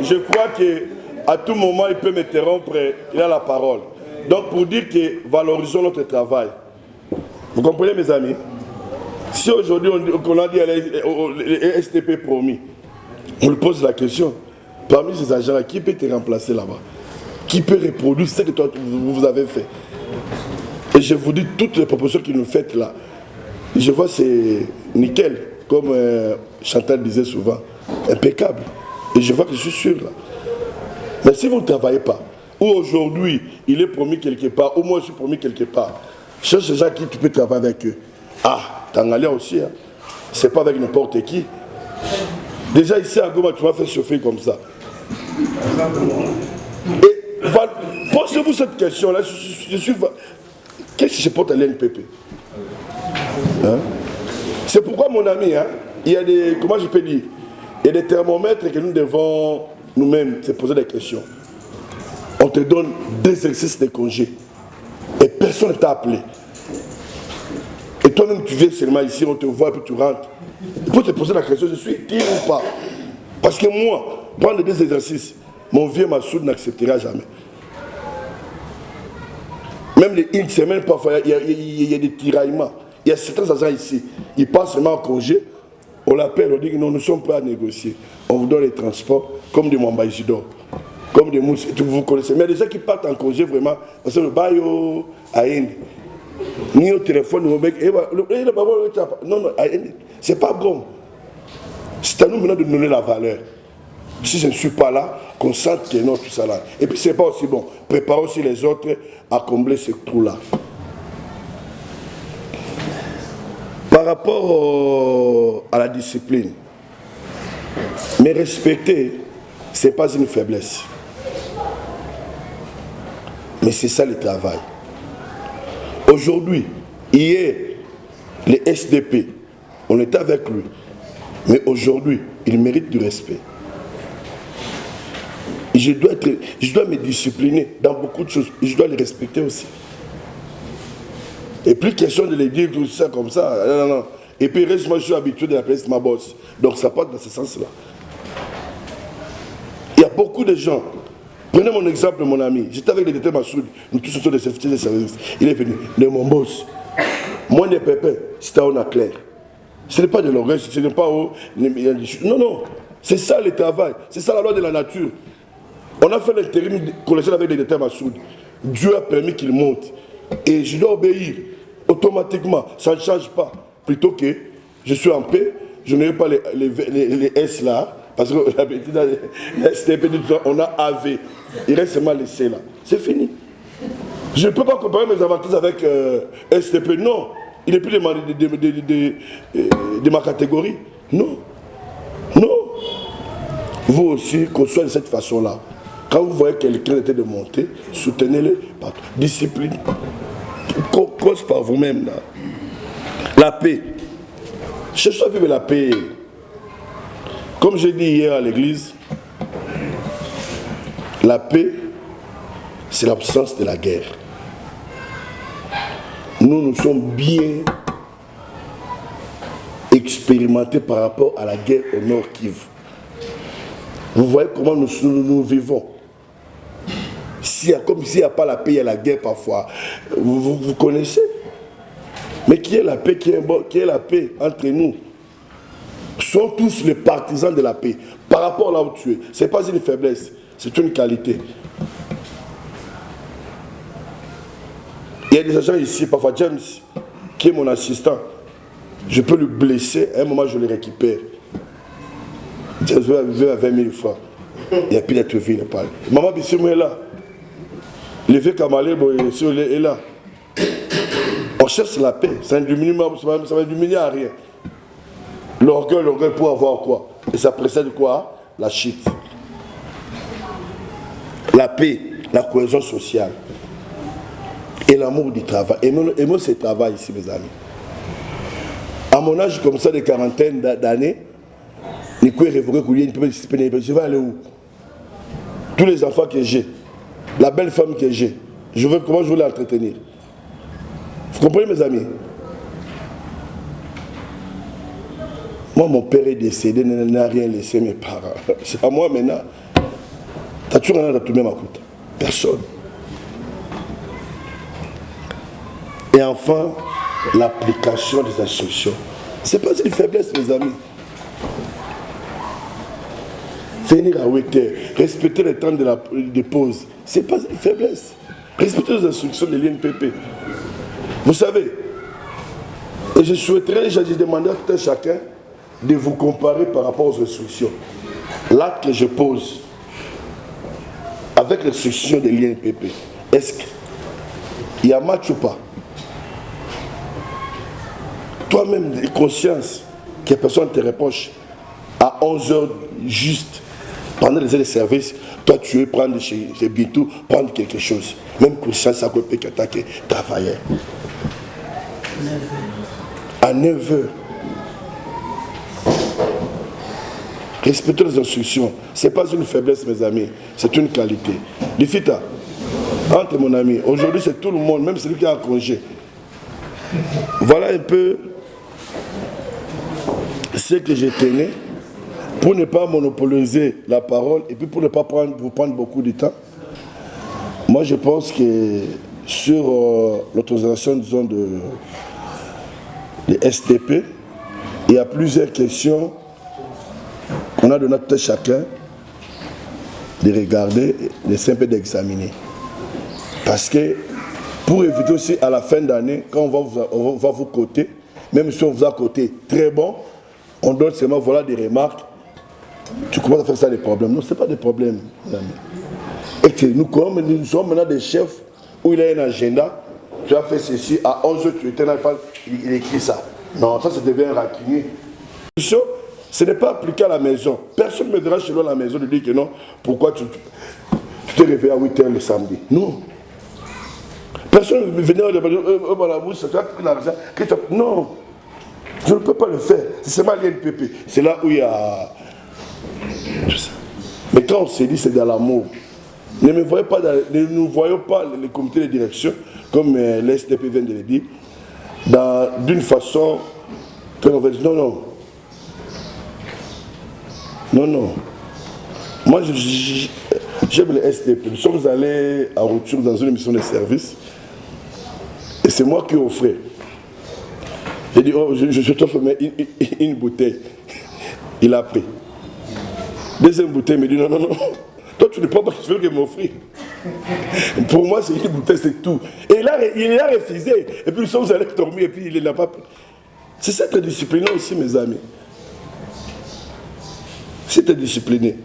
Je crois qu'à tout moment, il peut m'interrompre, il a la parole. Donc, pour dire que valorisons notre travail. Vous comprenez, mes amis? Si aujourd'hui, on a dit les SDP promis, on lui pose la question, parmi ces agents-là, qui peut te remplacer là-bas? Qui peut reproduire ce que vous avez fait? Et je vous dis, toutes les propositions que nous faites là, je vois c'est nickel, comme Chantal disait souvent, impeccable. Et je vois que je suis sûr là. Mais si vous ne travaillez pas, ou aujourd'hui il est promis quelque part, ou moi je suis promis quelque part, cherche des gens qui tu peux travailler avec eux. Ah, Tangalia aussi, hein. C'est pas avec n'importe qui. Déjà ici à Goma, tu vas faire chauffer comme ça. Et posez-vous cette question-là, je suis... Qu'est-ce que je porte à l'NPP? Hein? C'est pourquoi, mon ami, hein, il y a des... Comment je peux dire? Il y a des thermomètres que nous devons nous-mêmes se poser des questions. On te donne 2 exercices de congé. Et Personne ne t'a appelé. Et toi-même, tu viens seulement ici, on te voit et puis tu rentres. Il faut te poser la question, je suis utile ou pas? Parce que moi, prendre des exercices, mon vieux Massoud n'acceptera jamais. Même une semaine, parfois, il y a des tiraillements. Il y a certains agents ici, ils passent seulement en congé, on l'appelle, on dit que non, nous ne sommes pas à négocier. On vous donne les transports, comme des Mambaïsidor, comme des mousses, vous connaissez. Mais il y a des gens qui partent en congé vraiment, parce que le bail à Inde, ni au téléphone, ni au mec, non, non, c'est pas bon. C'est à nous maintenant de donner la valeur. Si je ne suis pas là, qu'on sente que non, tout ça là. Et puis c'est pas aussi bon. Préparons aussi les autres à combler ce trou-là. Par rapport à la discipline, mais respecter, ce n'est pas une faiblesse. Mais c'est ça le travail. Aujourd'hui, hier, les SDP, on était avec lui. Mais aujourd'hui, il mérite du respect. Je dois me discipliner dans beaucoup de choses. Je dois les respecter aussi. Et plus question de les dire tout ça comme ça. Non, non, non. Et puis, moi, je suis habitué de l'appeler ma boss. Donc, ça part dans ce sens-là. Il y a beaucoup de gens. Prenez mon exemple, mon ami. J'étais avec le directeur Massoud. Nous tous sommes des services. Il est venu. Il est mon boss. Moi, les pépins, c'était un clair. Ce n'est pas de l'orgueil, ce n'est pas... Non, non. C'est ça le travail. C'est ça la loi de la nature. On a fait l'intérim collégial avec le directeur Massoud. Dieu a permis qu'il monte. Et je dois obéir automatiquement. Ça ne change pas. Plutôt que je suis en paix, je n'ai pas les S là. Parce que la STP, on a AV. Il reste seulement les C là. C'est fini. Je ne peux pas comparer mes avantages avec STP. Non. Il n'est plus de ma catégorie. Non. Non. Vous aussi, qu'on soit de cette façon-là. Quand vous voyez quelqu'un essaie de monter, soutenez-le. Discipline. Cause par vous-même. Là. La paix. Cherchez à vivre la paix. Comme j'ai dit hier à l'église, la paix, c'est l'absence de la guerre. Nous sommes bien expérimentés par rapport à la guerre au Nord Kivu. Vous voyez comment nous vivons. Comme s'il n'y a pas la paix, il y a la guerre parfois. Vous connaissez. Mais qui est la paix, qui est la paix entre nous? Sont tous les partisans de la paix. Par rapport là où tu es. Ce n'est pas une faiblesse, c'est une qualité. Il y a des agents ici, parfois James, qui est mon assistant. Je peux le blesser, à un moment je le récupère. James veut à 20 000 francs. Il n'y a plus d'être vu, il parle. Maman Bissimo est là. Le vieux Kamalé est là. On cherche la paix. Ça ne va diminuer à rien. L'orgueil pour avoir quoi? Et ça précède quoi? La chute. La paix, la cohésion sociale. Et l'amour du travail. Aimons ce travail ici, mes amis. À mon âge comme ça, de quarantaine d'années, je vais aller où? Tous les enfants que j'ai, la belle femme que j'ai, comment je veux l'entretenir? Vous comprenez, mes amis? Moi, mon père est décédé, n'a rien laissé mes parents. C'est à moi maintenant. Tu as toujours rien à tout même à côté. Personne. Et enfin, l'application des instructions. Ce n'est pas une faiblesse, mes amis. Venir à 8 heures, respecter le temps de pause, ce n'est pas une faiblesse. Respecter les instructions de l'INPP. Vous savez, et je souhaiterais, j'ai demandé à tout un chacun de vous comparer par rapport aux instructions. L'acte que je pose avec l'instruction de l'INPP, est-ce qu'il y a match ou pas? Toi-même, conscience que personne ne te reproche à 11h juste, pendant les heures de service, toi tu veux prendre chez Bintou, prendre quelque chose. Même conscience à côté que tu as travaillé. À 9h. Respecter les instructions, ce n'est pas une faiblesse, mes amis, c'est une qualité. Lifita, Entre mon ami, aujourd'hui c'est tout le monde, même celui qui a un congé. Voilà un peu ce que je tenais pour ne pas monopoliser la parole et puis pour ne pas vous prendre beaucoup de temps. Moi je pense que sur l'autorisation, disons, de STP, il y a plusieurs questions qu'on a donné à tout chacun de regarder, de simple d'examiner. Parce que pour éviter aussi à la fin d'année, quand on va vous coter, même si on vous a coté très bon, on donne seulement voilà des remarques, tu commences à faire ça des problèmes. Non, ce n'est pas des problèmes. Et que nous sommes maintenant des chefs où il y a un agenda, tu as fait ceci, à 11h tu étais là, il écrit ça. Non, ça devient un rancunier. Ce n'est pas appliqué à la maison. Personne ne me dira chez nous à la maison de dire que non, pourquoi tu t'es réveillé à 8h le samedi. Non. Personne ne venait à la bouche, tu as pris l'argent. Non, je ne peux pas le faire. C'est seulement l'INPP. C'est là où il y a tout ça. Mais quand on s'est dit c'est dans l'amour, ne nous voyons pas les comités de direction, comme l'STP vient de le dire, d'une façon qu'on va dire non. Moi, j'aime le STP. Nous sommes allés à retour dans une émission de service et c'est moi qui offrais. J'ai dit, oh, je t'offre une bouteille. Il a pris. Deuxième bouteille, il me dit, non. Toi, tu ne prends pas, tu veux qu'il m'offre. Pour moi, c'est une bouteille, c'est tout. Et il a refusé. Et puis nous sommes allés dormir et puis il n'a pas pris. C'est ça, être discipliné aussi, mes amis. C'est être discipliné.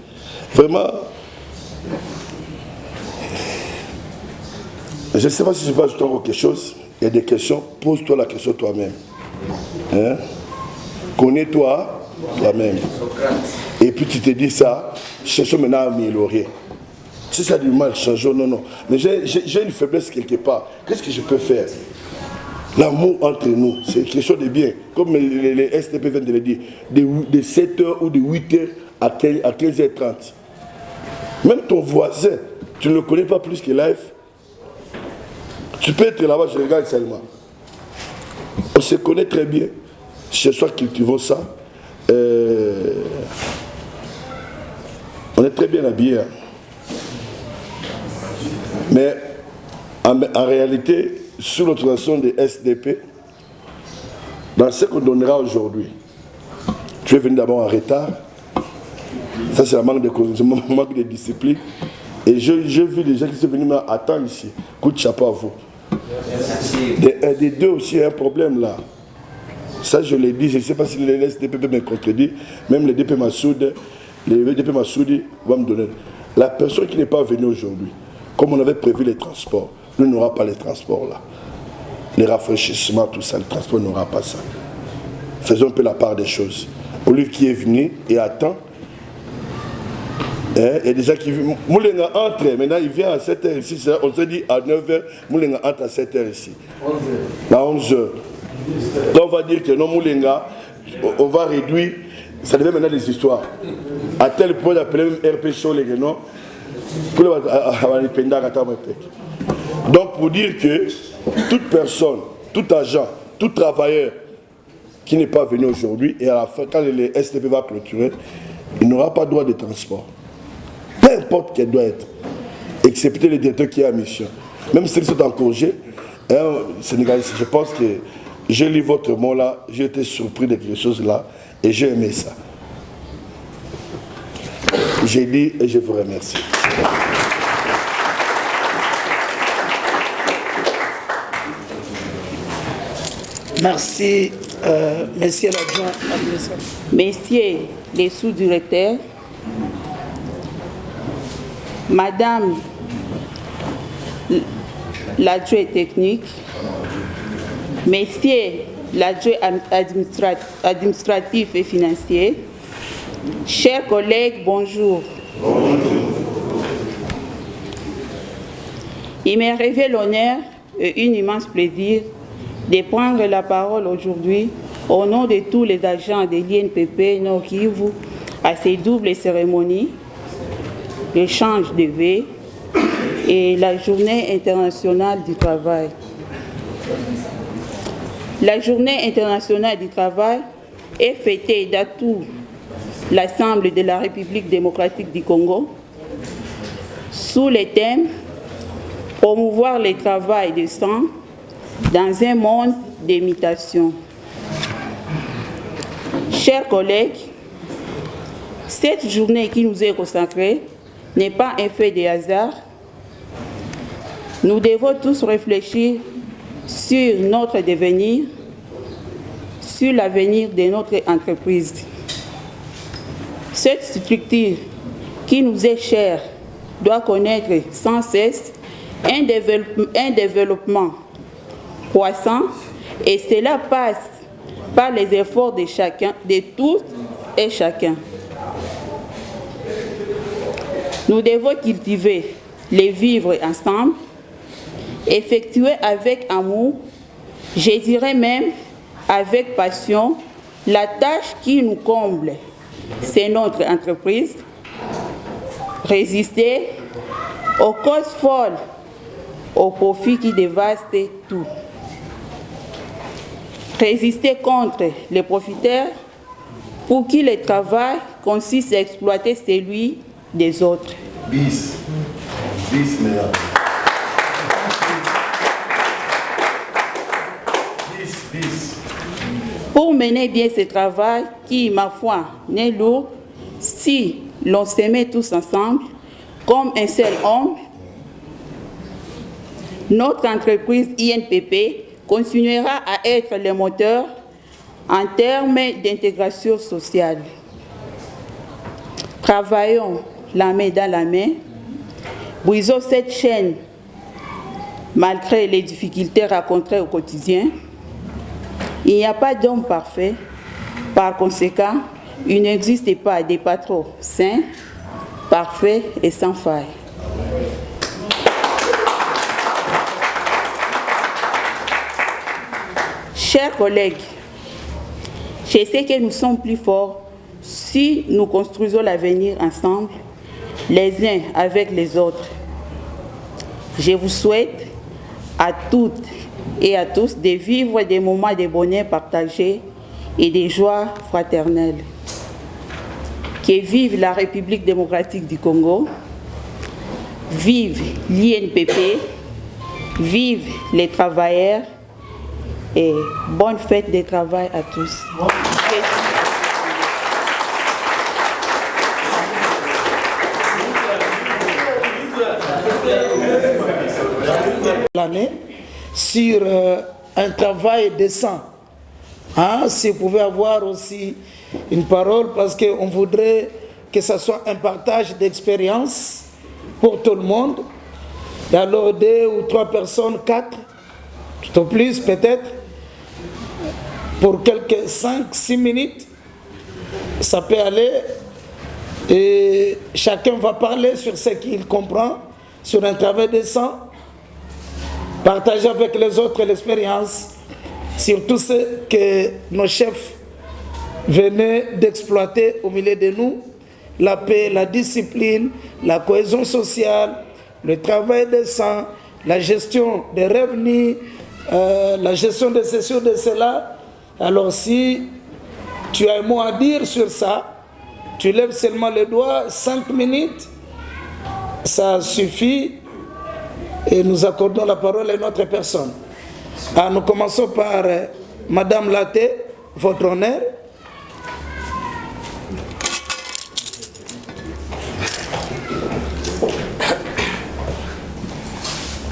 Vraiment, je ne sais pas si je peux ajouter encore quelque chose. Il y a des questions, pose-toi la question toi-même. Hein? Connais-toi toi-même. Et puis tu te dis ça, cherchons maintenant à améliorer. Si ça a du mal, changeons, non. Mais j'ai une faiblesse quelque part. Qu'est-ce que je peux faire? L'amour entre nous, c'est quelque chose de bien. Comme les STP viennent de le dire, de 7h ou de 8h à 15h30. Même ton voisin, tu ne le connais pas plus que Life. Tu peux être là-bas, je regarde seulement. On se connaît très bien. Chez soi, cultivons ça. On est très bien habillés. Hein. Mais en réalité, sous l'autorisation des SDP, dans ce qu'on donnera aujourd'hui, tu es venu d'abord en retard. Ça, c'est un manque de discipline. Et j'ai vu des gens qui sont venus m'attendre ici. Coup de chapeau à vous. Des deux aussi, il y a un problème là. Ça, je l'ai dit. Je ne sais pas si les SDP me contredit. Même les DP Massoudi vont me donner. La personne qui n'est pas venue aujourd'hui, comme on avait prévu les transports, nous n'aura pas les transports là. Les rafraîchissements, tout ça, le transport n'aura pas ça. Faisons un peu la part des choses. Au lieu qui est venu et attend, il y a des gens qui viennent. Moulenga entre, maintenant il vient à 7h ici, on se dit à 9h, Moulenga entre à 7h ici. 11h. À 11h. Donc on va dire que non, Moulenga, on va réduire, ça devient maintenant des histoires. À tel point d'appeler même RP Show les gens, donc pour dire que toute personne, tout agent, tout travailleur qui n'est pas venu aujourd'hui, et à la fin, quand le STP va clôturer, il n'aura pas droit de transport. Peu importe quel doit être, excepté le directeur qui est à mission. Même ceux qui sont en congé, Sénégalais, je pense que j'ai lu votre mot là, j'ai été surpris de quelque chose là, et j'ai aimé ça. J'ai dit et je vous remercie. Merci, monsieur l'adjoint. Messieurs les sous-directeurs, Madame l'adjoint technique, Messieurs l'adjoint administratif et financier, chers collègues, bonjour. Il m'est arrivé l'honneur et un immense plaisir de prendre la parole aujourd'hui au nom de tous les agents de l'INPP Nord Kivu à ces doubles cérémonies, l'échange de vœux et la Journée internationale du travail. La Journée internationale du travail est fêtée dans tout l'Assemblée de la République démocratique du Congo sous le thème « Promouvoir le travail décent dans un monde d'imitation ». Chers collègues, cette journée qui nous est consacrée n'est pas un fait de hasard. Nous devons tous réfléchir sur notre devenir, sur l'avenir de notre entreprise. Cette structure qui nous est chère doit connaître sans cesse un développement croissant et cela passe par les efforts de chacun, de tous et chacun. Nous devons cultiver les vivre ensemble, effectuer avec amour, je dirais même avec passion, la tâche qui nous comble, c'est notre entreprise, résister aux causes folles, aux profits qui dévastent tout. Résister contre les profiteurs pour qui le travail consiste à exploiter celui des autres. Bis, mesdames. Bis. Pour mener bien ce travail qui, ma foi, n'est lourd, si l'on se met tous ensemble, comme un seul homme, notre entreprise INPP continuera à être le moteur en termes d'intégration sociale. Travaillons la main dans la main, brisons cette chaîne malgré les difficultés rencontrées au quotidien. Il n'y a pas d'homme parfait, par conséquent, il n'existe pas de patron sain, parfait et sans faille. Chers collègues, je sais que nous sommes plus forts si nous construisons l'avenir ensemble, les uns avec les autres. Je vous souhaite à toutes et à tous de vivre des moments de bonheur partagés et des joies fraternelles. Que vive la République démocratique du Congo, vive l'INPP, vive les travailleurs et bonne fête de travail à tous. L'année sur un travail décent. Si vous pouvez avoir aussi une parole, parce qu'on voudrait que ce soit un partage d'expérience pour tout le monde. Et alors 2 ou 3 personnes, 4, tout au plus peut-être, pour quelques 5-6 minutes, ça peut aller. Et chacun va parler sur ce qu'il comprend, sur un travail décent, partager avec les autres l'expérience, sur tout ce que nos chefs venaient d'exploiter au milieu de nous, la paix, la discipline, la cohésion sociale, le travail décent, la gestion des revenus, la gestion de ceci ou de cela. Alors si tu as un mot à dire sur ça, tu lèves seulement le doigt, 5 minutes, ça suffit, et nous accordons la parole à notre personne. Nous commençons par Madame Laté, votre honneur.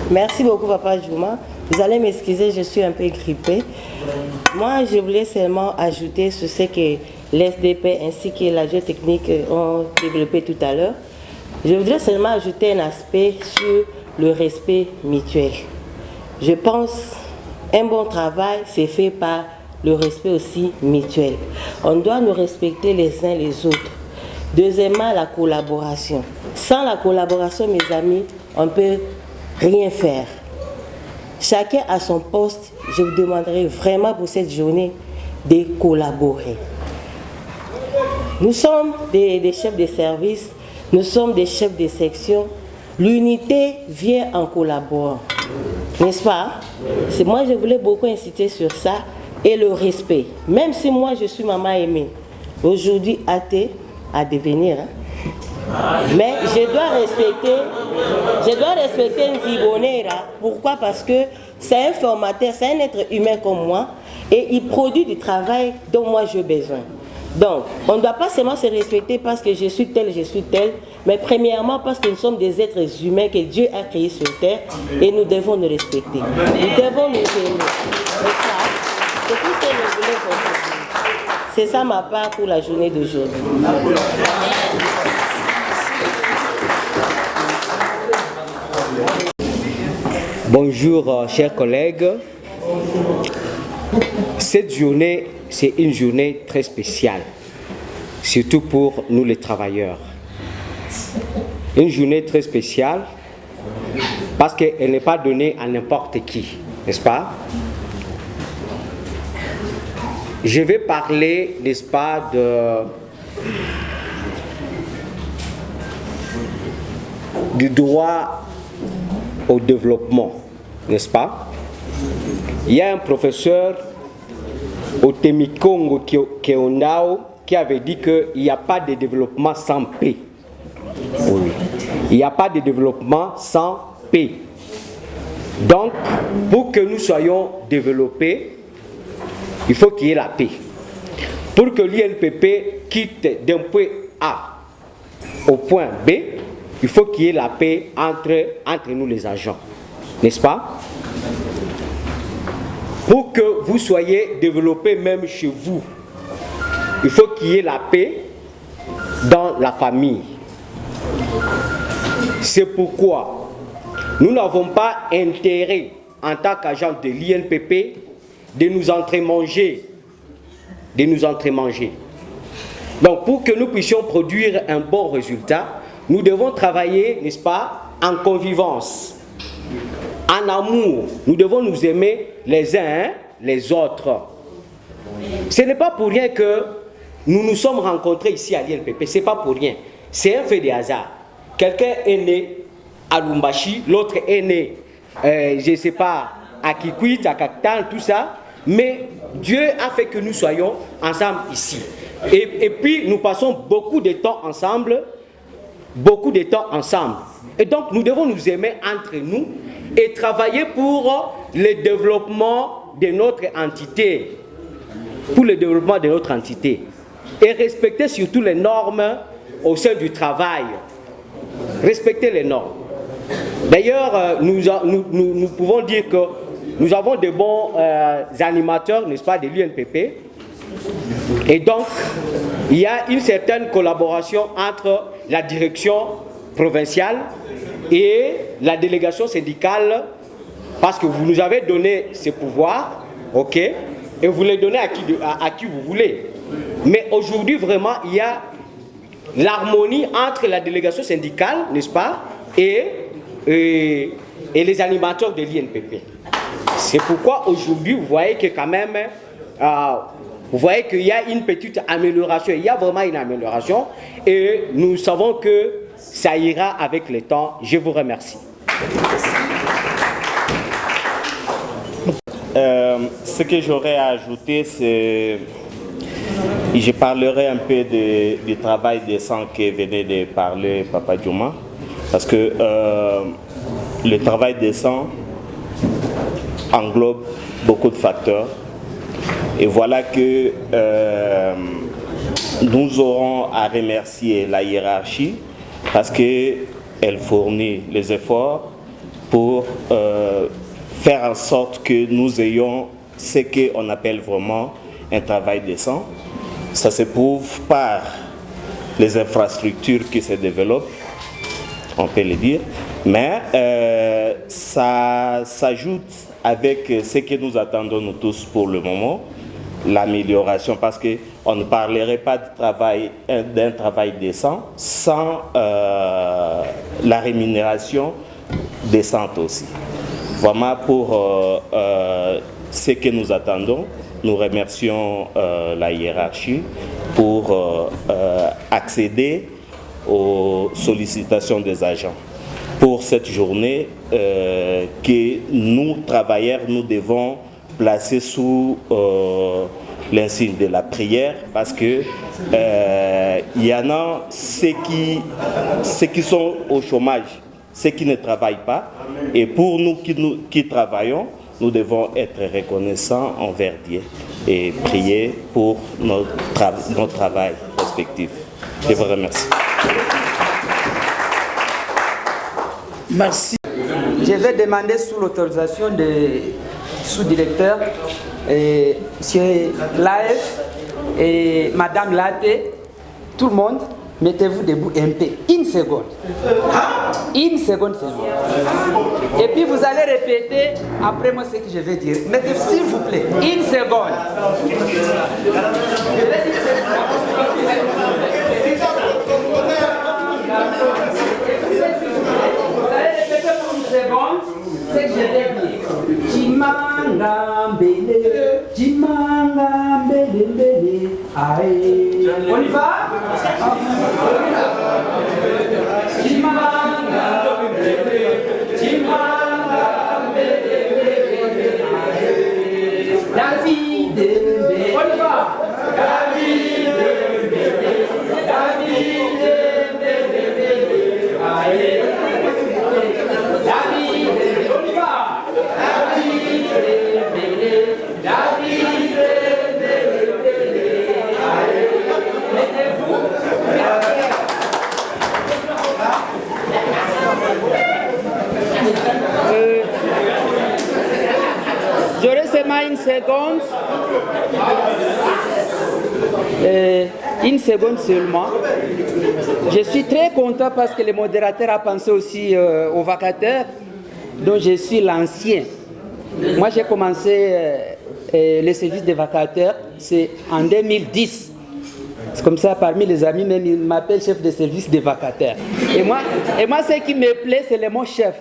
Merci beaucoup, Papa Djouma. Vous allez m'excuser, je suis un peu grippée. Moi, je voulais seulement ajouter sur ce que l'SDP ainsi que la géotechnique ont développé tout à l'heure. Je voudrais seulement ajouter un aspect sur le respect mutuel. Je pense qu'un bon travail, c'est fait par le respect aussi mutuel. On doit nous respecter les uns les autres. Deuxièmement, la collaboration. Sans la collaboration, mes amis, on ne peut rien faire. Chacun à son poste, je vous demanderai vraiment pour cette journée de collaborer. Nous sommes des chefs de service, nous sommes des chefs de section, L'unité vient en collaborant, n'est-ce pas? Moi, je voulais beaucoup insister sur ça et le respect. Même si moi, je suis maman aimée, aujourd'hui athée à devenir, mais je dois respecter Nzibonera. Pourquoi? Parce que c'est un formateur, c'est un être humain comme moi et il produit du travail dont moi j'ai besoin. Donc, on ne doit pas seulement se respecter parce que je suis tel, mais premièrement parce que nous sommes des êtres humains que Dieu a créés sur terre et nous devons nous respecter. Nous devons nous aimer. C'est tout ce que je voulais comprendre. C'est ça ma part pour la journée d'aujourd'hui. Bonjour chers collègues. Cette journée, c'est une journée très spéciale, surtout pour nous les travailleurs. Une journée très spéciale parce qu'elle n'est pas donnée à n'importe qui, n'est-ce pas? Je vais parler, n'est-ce pas, du droit au développement, n'est-ce pas? Il y a un professeur au Temikongo Keondao qui avait dit qu'il n'y a pas de développement sans paix. Oui. Il n'y a pas de développement sans paix. Donc, pour que nous soyons développés, il faut qu'il y ait la paix. Pour que l'INPP quitte d'un point A au point B, il faut qu'il y ait la paix entre nous les agents, n'est-ce pas? Pour que vous soyez développés même chez vous, il faut qu'il y ait la paix dans la famille. C'est pourquoi nous n'avons pas intérêt, en tant qu'agent de l'INPP, de nous entremanger. Donc, pour que nous puissions produire un bon résultat, nous devons travailler, n'est-ce pas, en convivence, en amour. Nous devons nous aimer les uns les autres. Ce n'est pas pour rien que nous nous sommes rencontrés ici à l'INPP. Ce n'est pas pour rien. C'est un fait de hasard. Quelqu'un est né à Lumbashi, l'autre est né, je ne sais pas, à Kikwit, à Kaktan, tout ça. Mais Dieu a fait que nous soyons ensemble ici. Et puis nous passons beaucoup de temps ensemble. Et donc nous devons nous aimer entre nous et travailler pour le développement de notre entité. Et respecter surtout les normes au sein du travail. Respecter les normes. D'ailleurs, nous pouvons dire que nous avons de bons animateurs, n'est-ce pas, de l'UNPP. Et donc, il y a une certaine collaboration entre la direction provinciale et la délégation syndicale, parce que vous nous avez donné ces pouvoirs, ok, et vous les donnez à qui vous voulez. Mais aujourd'hui, vraiment, il y a l'harmonie entre la délégation syndicale, n'est-ce pas, et les animateurs de l'INPP. C'est pourquoi aujourd'hui, vous voyez que quand même, vous voyez qu'il y a une petite amélioration. Il y a vraiment une amélioration. Et nous savons que ça ira avec le temps. Je vous remercie. Ce que j'aurais à ajouter, c'est... Je parlerai un peu du travail décent que venait de parler Papa Djouma. Parce que le travail décent englobe beaucoup de facteurs. Et voilà que nous aurons à remercier la hiérarchie parce qu'elle fournit les efforts pour faire en sorte que nous ayons ce qu'on appelle vraiment un travail décent. Ça se prouve par les infrastructures qui se développent, on peut le dire, mais ça s'ajoute avec ce que nous attendons nous tous pour le moment, l'amélioration, parce qu'on ne parlerait pas d'un travail décent sans la rémunération décente aussi. Vraiment pour ce que nous attendons, nous remercions la hiérarchie pour accéder aux sollicitations des agents. pour cette journée que nous, travailleurs, nous devons placer sous l'insigne de la prière, parce que il y en a ceux qui sont au chômage, ceux qui ne travaillent pas, et pour nous qui travaillons, nous devons être reconnaissants envers Dieu et prier pour notre travail respectif. Je vous remercie. Merci. Je vais demander sous l'autorisation du sous-directeur, M. Laef et Madame Laté, tout le monde, mettez-vous debout un peu, une seconde. Une seconde seulement. Et puis vous allez répéter après moi ce que je vais dire. Mettez, s'il vous plaît, une seconde. C'est que je vais dire. Chimanga mbele, chimanga mbele mbele, aïe. On y va? Chimanga mbele, chimanga mbele mbele, aïe. David mbele, on y va? David mbele, David mbele, aïe. J'aurai seulement une seconde. Une seconde seulement. Je suis très content parce que le modérateur a pensé aussi aux vacataires, dont je suis l'ancien. Moi, j'ai commencé le service des vacataires, c'est en 2010. C'est comme ça, parmi les amis, même ils m'appellent chef de service des vacataires. Et moi, ce qui me plaît, c'est le mot chef.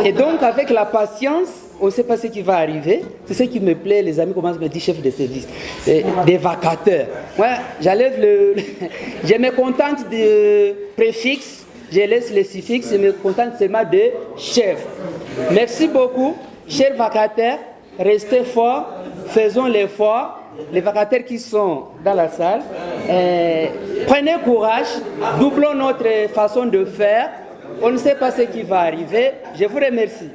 Et donc, avec la patience, on ne sait pas ce qui va arriver. C'est ce qui me plaît, les amis commencent à me dire chef de service, des vacataires. Moi, j'enlève le... Je me contente de préfixe, je laisse le suffixe, je me contente seulement de chef. Merci beaucoup, chers vacataires, restez forts, faisons l'effort. Les vacataires qui sont dans la salle, prenez courage, doublons notre façon de faire. On ne sait pas ce qui va arriver. Je vous remercie.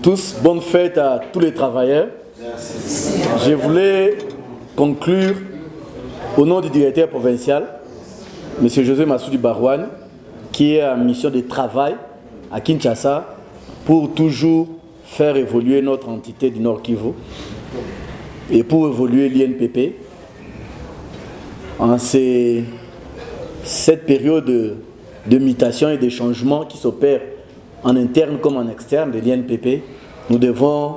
Tous, bonne fête à tous les travailleurs. Je voulais conclure au nom du directeur provincial, M. José Massoudi Barouane, qui est en mission de travail à Kinshasa pour toujours faire évoluer notre entité du Nord Kivu et pour évoluer l'INPP en cette période de mutation et de changement qui s'opère en interne comme en externe de l'INPP. Nous devons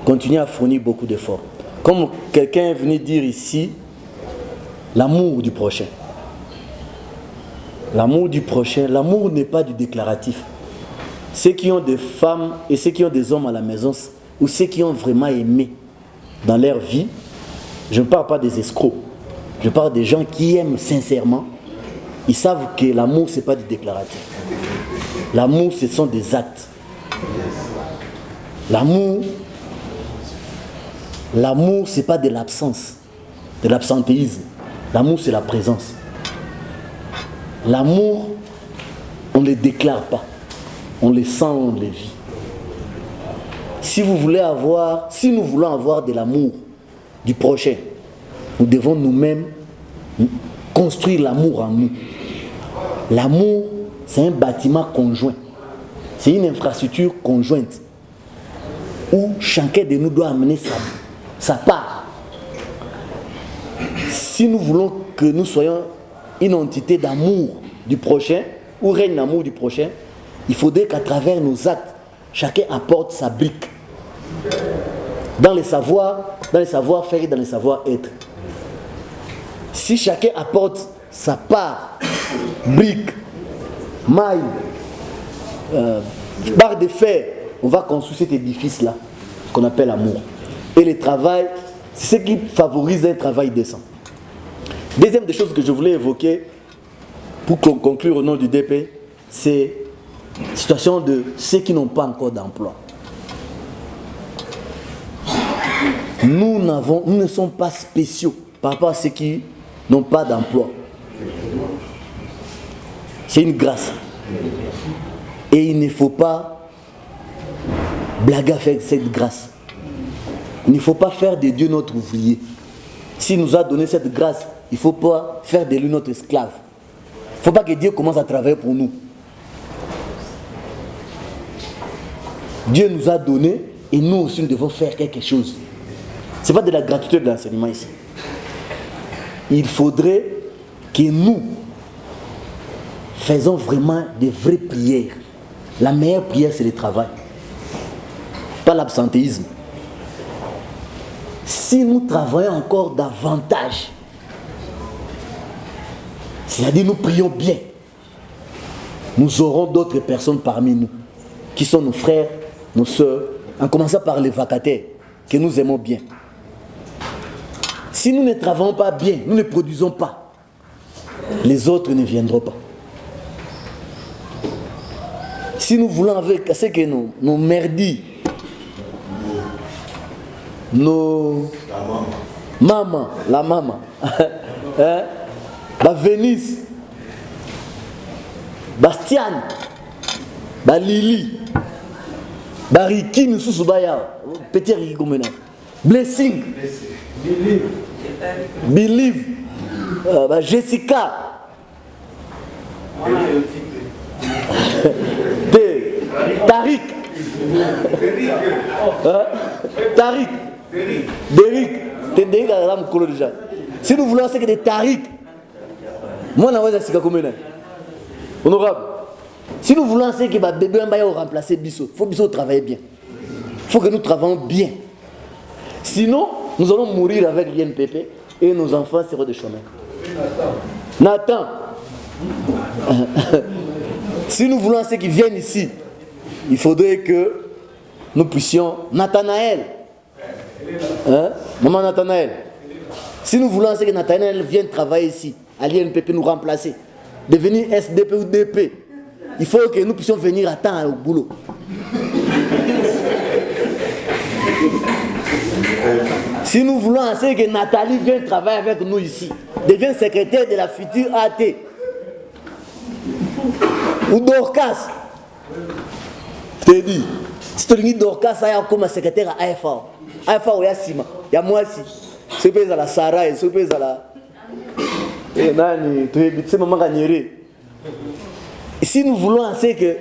continuer à fournir beaucoup d'efforts. Comme quelqu'un est venu dire ici, l'amour du prochain. L'amour du prochain, l'amour n'est pas du déclaratif. Ceux qui ont des femmes et ceux qui ont des hommes à la maison, ou ceux qui ont vraiment aimé dans leur vie, je ne parle pas des escrocs, je parle des gens qui aiment sincèrement. Ils savent que l'amour, ce n'est pas du déclaratif. L'amour, ce sont des actes. L'amour, ce n'est pas de l'absence, de l'absentéisme. L'amour, c'est la présence. L'amour, on ne le déclare pas. On le sent, on le vit. Si nous voulons avoir de l'amour du prochain, nous devons nous-mêmes construire l'amour en nous. L'amour, c'est un bâtiment conjoint. C'est une infrastructure conjointe où chacun de nous doit amener sa part. Si nous voulons que nous soyons une entité d'amour du prochain, où règne l'amour du prochain, il faudrait qu'à travers nos actes, chacun apporte sa brique. Dans les savoir-faire et dans les savoir-être. Si chacun apporte sa part, brique, maille, barre de fer, on va construire cet édifice-là qu'on appelle amour. Et le travail, c'est ce qui favorise un travail décent. Deuxième des choses que je voulais évoquer, pour conclure au nom du DP, c'est la situation de ceux qui n'ont pas encore d'emploi. Nous ne sommes pas spéciaux par rapport à ceux qui n'ont pas d'emploi. C'est une grâce. Et il ne faut pas blaguer avec cette grâce. Il ne faut pas faire de Dieu notre ouvrier. S'il nous a donné cette grâce, il ne faut pas faire de lui notre esclave. Il ne faut pas que Dieu commence à travailler pour nous. Dieu nous a donné et nous aussi nous devons faire quelque chose. Ce n'est pas de la gratuité de l'enseignement ici. Il faudrait que nous faisons vraiment des vraies prières. La meilleure prière, c'est le travail. Pas l'absentéisme. Si nous travaillons encore davantage, c'est-à-dire nous prions bien, nous aurons d'autres personnes parmi nous, qui sont nos frères, nos soeurs, en commençant par les vacataires, que nous aimons bien. Si nous ne travaillons pas bien, nous ne produisons pas, les autres ne viendront pas. Si nous voulons avec ce que nos merdis, nos maman, la maman, hein? Bah Venise, Bastian, bah Lily, bah Ricky, nous sous Baya, petit Ricky comme maintenant, Blessing, Believe, bah Jessica, Tariq, Tariq, Derrick, t'es déjà. Si nous voulons, c'est que des Tariq. Moi, je suis honorable. Si nous voulons, c'est que les bébés vont remplacer Bissot. Il faut Bissot travailler bien. Il faut que nous travaillions bien. Sinon, nous allons mourir avec l'INPP et nos enfants seront des chômeurs. Nathan. Si nous voulons, c'est qu'ils viennent ici. Il faudrait que nous puissions. Nathanaël. Hein? Maman Nathanaël. Si nous voulons, c'est que Nathanaël vienne travailler ici, à l'INPP nous remplacer, devenir SDP ou DP. Il faut que nous puissions venir à temps au boulot. Si nous voulons, c'est que Nathalie vienne travailler avec nous ici, devienne secrétaire de la future AT. Ou Dorcas. Je te dis, si tu dis Dorcas, ça y a comme secrétaire à AFA. AFA, il y a Sima, il y a moi aussi. Je suis à la Sarah, je suis à la. Si nous voulons, c'est que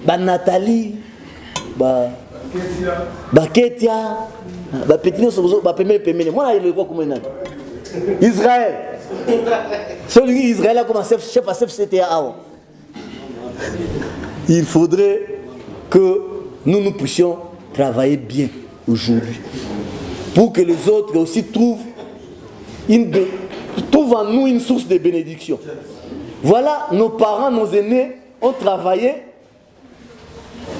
Nathalie, Ketia, moi, je le vois comme un Israël. Celui Israël a commencé chef à CFCTA. Il faudrait que nous puissions travailler bien aujourd'hui. Pour que les autres aussi trouvent en nous une source de bénédiction. Voilà, nos parents, nos aînés ont travaillé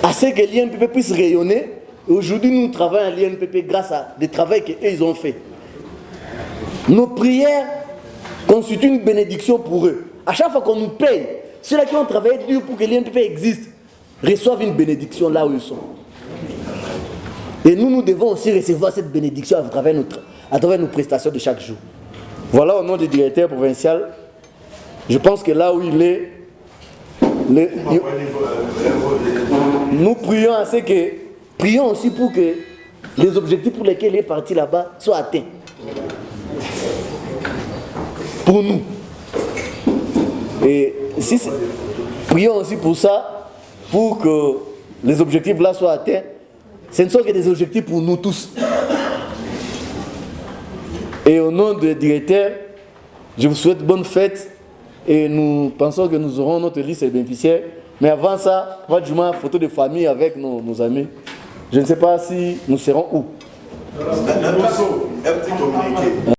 à ce que l'INPP puisse rayonner. Et aujourd'hui, nous travaillons à l'INPP grâce à des travaux qu'ils ont fait. Nos prières constituent une bénédiction pour eux. À chaque fois qu'on nous paye, ceux-là qui ont travaillé dur pour que l'INPP existe reçoivent une bénédiction là où ils sont. Et nous devons aussi recevoir cette bénédiction à travers nos prestations de chaque jour. Voilà au nom du directeur provincial. Je pense que là où il est, nous prions prions aussi pour que les objectifs pour lesquels il est parti là-bas soient atteints. Pour nous. Et prions aussi pour ça, pour que les objectifs là soient atteints. Ce ne sont que des objectifs pour nous tous. Et au nom du directeur, je vous souhaite bonne fête et nous pensons que nous aurons notre liste de bénéficiaires. Mais avant ça, pas du moins photo de famille avec nos amis. Je ne sais pas si nous serons où.